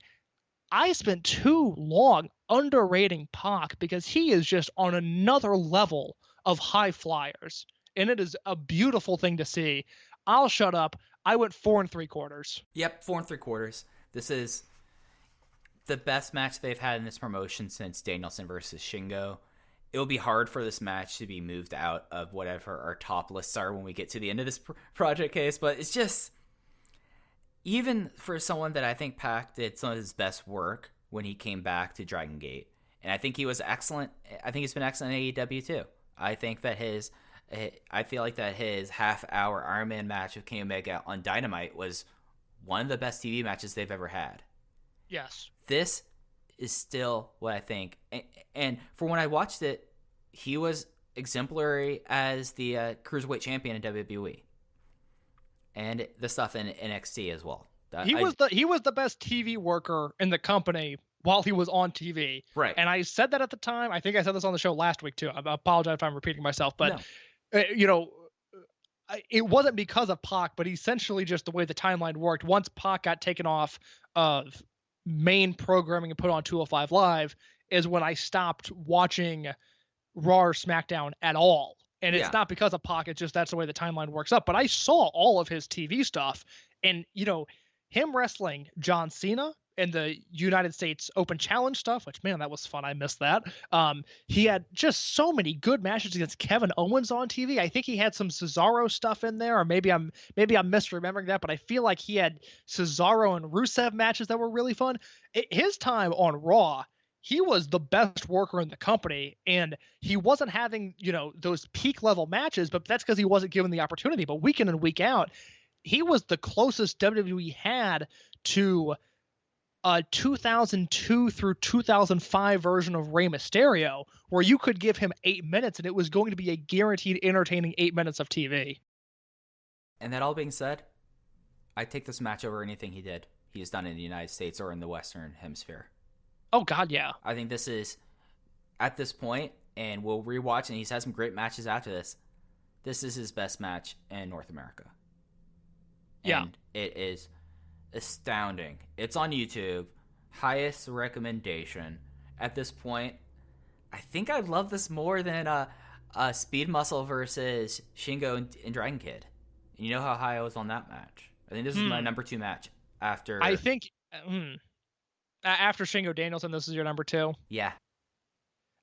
I spent too long underrating Pac, because he is just on another level of high flyers, and it is a beautiful thing to see. I'll shut up. I went 4 3/4. Yep, 4 3/4. This is the best match they've had in this promotion since Danielson versus Shingo. It'll be hard for this match to be moved out of whatever our top lists are when we get to the end of this project case, but it's just, even for someone that I think Pac did some of his best work when he came back to Dragon Gate, and I think he was excellent. I think he's been excellent in AEW too. I think that I feel like that his half-hour Iron Man match with Kenny Omega on Dynamite was one of the best TV matches they've ever had. Yes. This is still what I think. And for when I watched it, he was exemplary as the Cruiserweight champion in WWE. And the stuff in NXT as well. He was the best TV worker in the company while he was on TV. Right. And I said that at the time. I think I said this on the show last week too. I apologize if I'm repeating myself, but no. It wasn't because of Pac, but essentially just the way the timeline worked. Once Pac got taken off of main programming and put on 205 Live is when I stopped watching Raw or SmackDown at all. And it's not because of Pac, it's just that's the way the timeline works up. But I saw all of his TV stuff, and him wrestling John Cena in the United States Open Challenge stuff, which, man, that was fun. I missed that. He had just so many good matches against Kevin Owens on TV. I think he had some Cesaro stuff in there, or maybe I'm misremembering that, but I feel like he had Cesaro and Rusev matches that were really fun. His time on Raw, he was the best worker in the company, and he wasn't having, those peak level matches, but that's because he wasn't given the opportunity. But week in and week out, he was the closest WWE had to a 2002 through 2005 version of Rey Mysterio, where you could give him 8 minutes and it was going to be a guaranteed entertaining 8 minutes of TV. And that all being said, I'd take this match over anything he has done in the United States or in the Western Hemisphere. Oh, God, yeah. I think this is, at this point, and we'll rewatch, and he's had some great matches after this, this is his best match in North America. And it is astounding. It's on YouTube. Highest recommendation. At this point, I think I love this more than Speed Muscle versus Shingo and Dragon Kid. And you know how high I was on that match. I think this is my number 2 match after. I think after Shingo Danielson, this is your number 2. Yeah.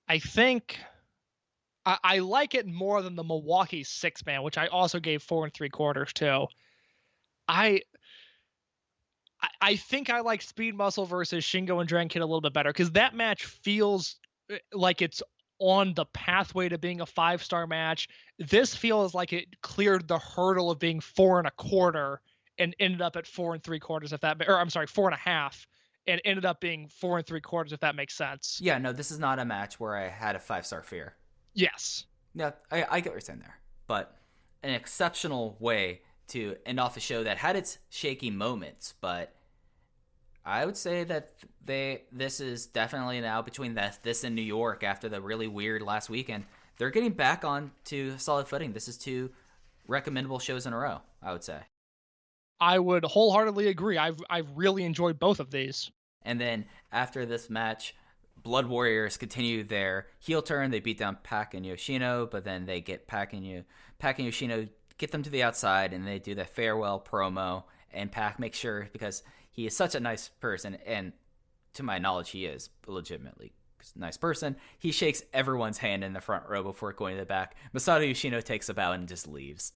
I think I like it more than the Milwaukee 6-man, which I also gave 4 3/4 to. I think I like Speed Muscle versus Shingo and Dragon Kid a little bit better, because that match feels like it's on the pathway to being a 5-star match. This feels like it cleared the hurdle of being 4 1/4 and ended up at 4 3/4. If that, or I'm sorry, 4 1/2, and ended up being 4 3/4. If that makes sense. Yeah, no, this is not a match where I had a 5-star fear. Yes. Yeah, I get what you're saying there, but an exceptional way to end off a show that had its shaky moments, but I would say that this is definitely now between this and New York after the really weird last weekend. They're getting back on to solid footing. This is 2 recommendable shows in a row, I would say. I would wholeheartedly agree. I've really enjoyed both of these. And then after this match, Blood Warriors continue their heel turn. They beat down Pac and Yoshino, but then they get Pac and Yoshino, get them to the outside, and they do the farewell promo. And Pac makes sure, because he is such a nice person, and to my knowledge, he is legitimately a nice person, he shakes everyone's hand in the front row before going to the back. Masato Yoshino takes a bow and just leaves.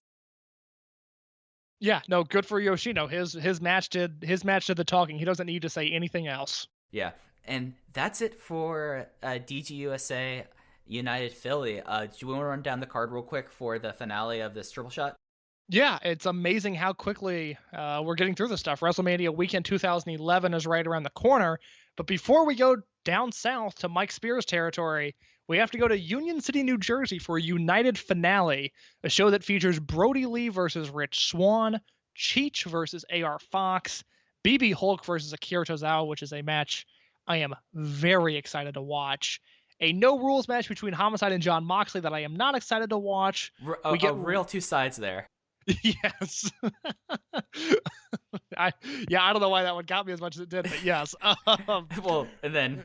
Yeah, no, good for Yoshino. His match did the talking. He doesn't need to say anything else. Yeah, and that's it for DGUSA United Philly. Do you want to run down the card real quick for the finale of this triple shot? Yeah, it's amazing how quickly we're getting through this stuff. WrestleMania weekend 2011 is right around the corner. But before we go down south to Mike Spears territory, we have to go to Union City, New Jersey for a United finale, a show that features Brody Lee versus Rich Swann, Cheech versus AR Fox, BB Hulk versus Akira Tozawa, which is a match I am very excited to watch. A no rules match between Homicide and Jon Moxley that I am not excited to watch. We get real 2 sides there. Yes. I don't know why that one got me as much as it did, but yes. Well, and then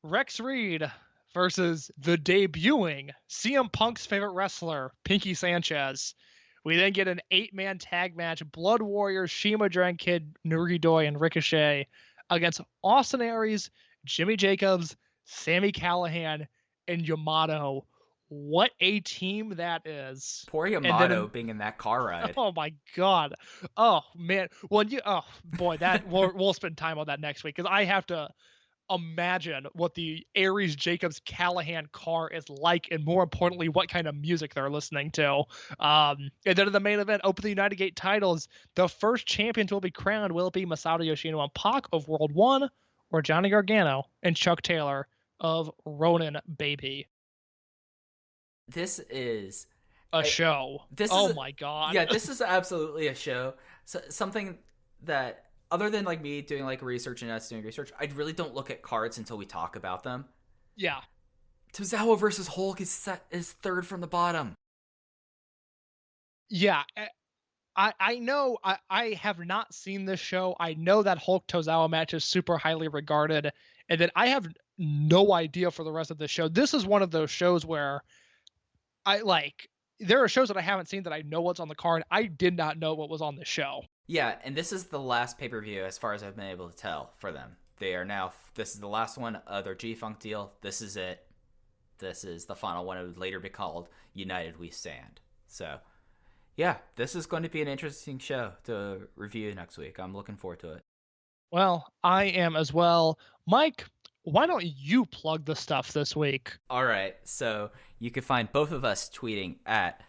Rex Reed versus the debuting CM Punk's favorite wrestler, Pinky Sanchez. We then get an 8-man tag match, Blood Warriors, CIMA, Dragon Kid, Naruki Doi, and Ricochet against Austin Aries, Jimmy Jacobs, Sami Callihan, and Yamato. What a team that is. Poor Yamato being in that car ride. Oh my God. Oh man. Well, that we'll spend time on that next week, because I have to imagine what the Aries Jacobs Callahan car is like, and more importantly, what kind of music they're listening to. And then in the main event, open the United Gate titles. The first champions will be crowned. Will it be Masato Yoshino and Pac of World 1, or Johnny Gargano and Chuck Taylor of Ronin, baby? This is a show. My God. Yeah, this is absolutely a show. So, something that, other than like me doing like research and us doing research, I really don't look at cards until we talk about them. Yeah. Tozawa versus Hulk is 3rd from the bottom. Yeah. I know I have not seen this show. I know that Hulk Tozawa match is super highly regarded, and that I have no idea for the rest of the show. This is one of those shows where there are shows that I haven't seen that I know what's on the card. I did not know what was on the show. Yeah, and this is the last pay-per-view as far as I've been able to tell for them. They are now, this is the last one of their G-Funk deal. This is it. This is the final one. It would later be called United We Stand. So, yeah, this is going to be an interesting show to review next week. I'm looking forward to it. Well, I am as well. Mike, why don't you plug the stuff this week? All right, so you can find both of us tweeting at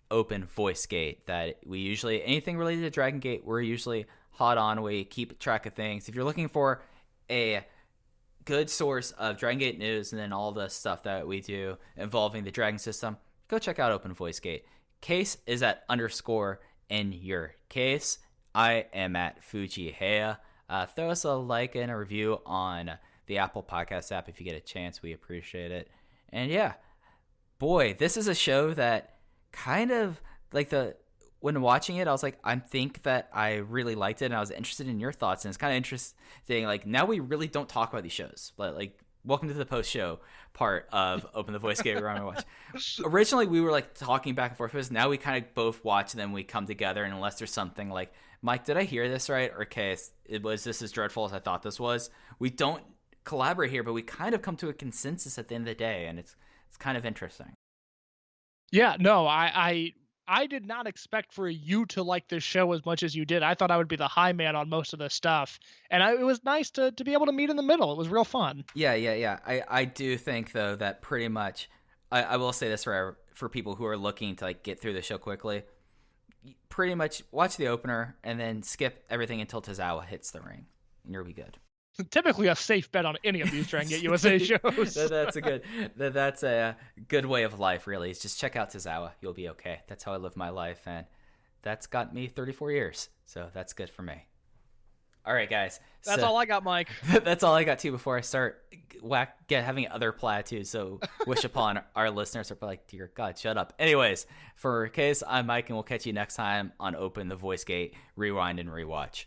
Open Voice Gate. That we usually, anything related to Dragon Gate, we're usually hot on. We keep track of things. If you're looking for a good source of Dragon Gate news and then all the stuff that we do involving the Dragon system, go check out Open Voice Gate. Case is at _ in your case. I am at Fuji Heya. Throw us a like and a review on the Apple Podcast app if you get a chance. We appreciate it. And yeah, boy, this is a show that kind of like when watching it, I was like, I think that I really liked it, and I was interested in your thoughts. And it's kind of interesting. Like, now we really don't talk about these shows. Like, welcome to the post-show part of Open the Voice Gate Rewind and Rewatch. Originally, we were like talking back and forth with this. Now we kind of both watch, and then we come together. And unless there's something like, Mike, did I hear this right? Or Case, was this as dreadful as I thought this was? We don't collaborate here, but we kind of come to a consensus at the end of the day, and it's kind of interesting. Yeah, no, I did not expect for you to like this show as much as you did. I thought I would be the high man on most of this stuff. And it was nice to be able to meet in the middle. It was real fun. Yeah. I do think, though, that pretty much, I will say this for people who are looking to like get through the show quickly, pretty much watch the opener and then skip everything until Tozawa hits the ring. And you'll be good. Typically a safe bet on any of these Dragon Gate USA shows. That's a good way of life, really. Is just check out Tozawa. You'll be okay. That's how I live my life, and that's got me 34 years. So that's good for me. All right, guys. That's all I got, Mike. That's all I got, too, before I start having other platitudes. So wish upon our listeners are like, dear God, shut up. Anyways, for Case, I'm Mike, and we'll catch you next time on Open the Voice Gate, Rewind and Rewatch.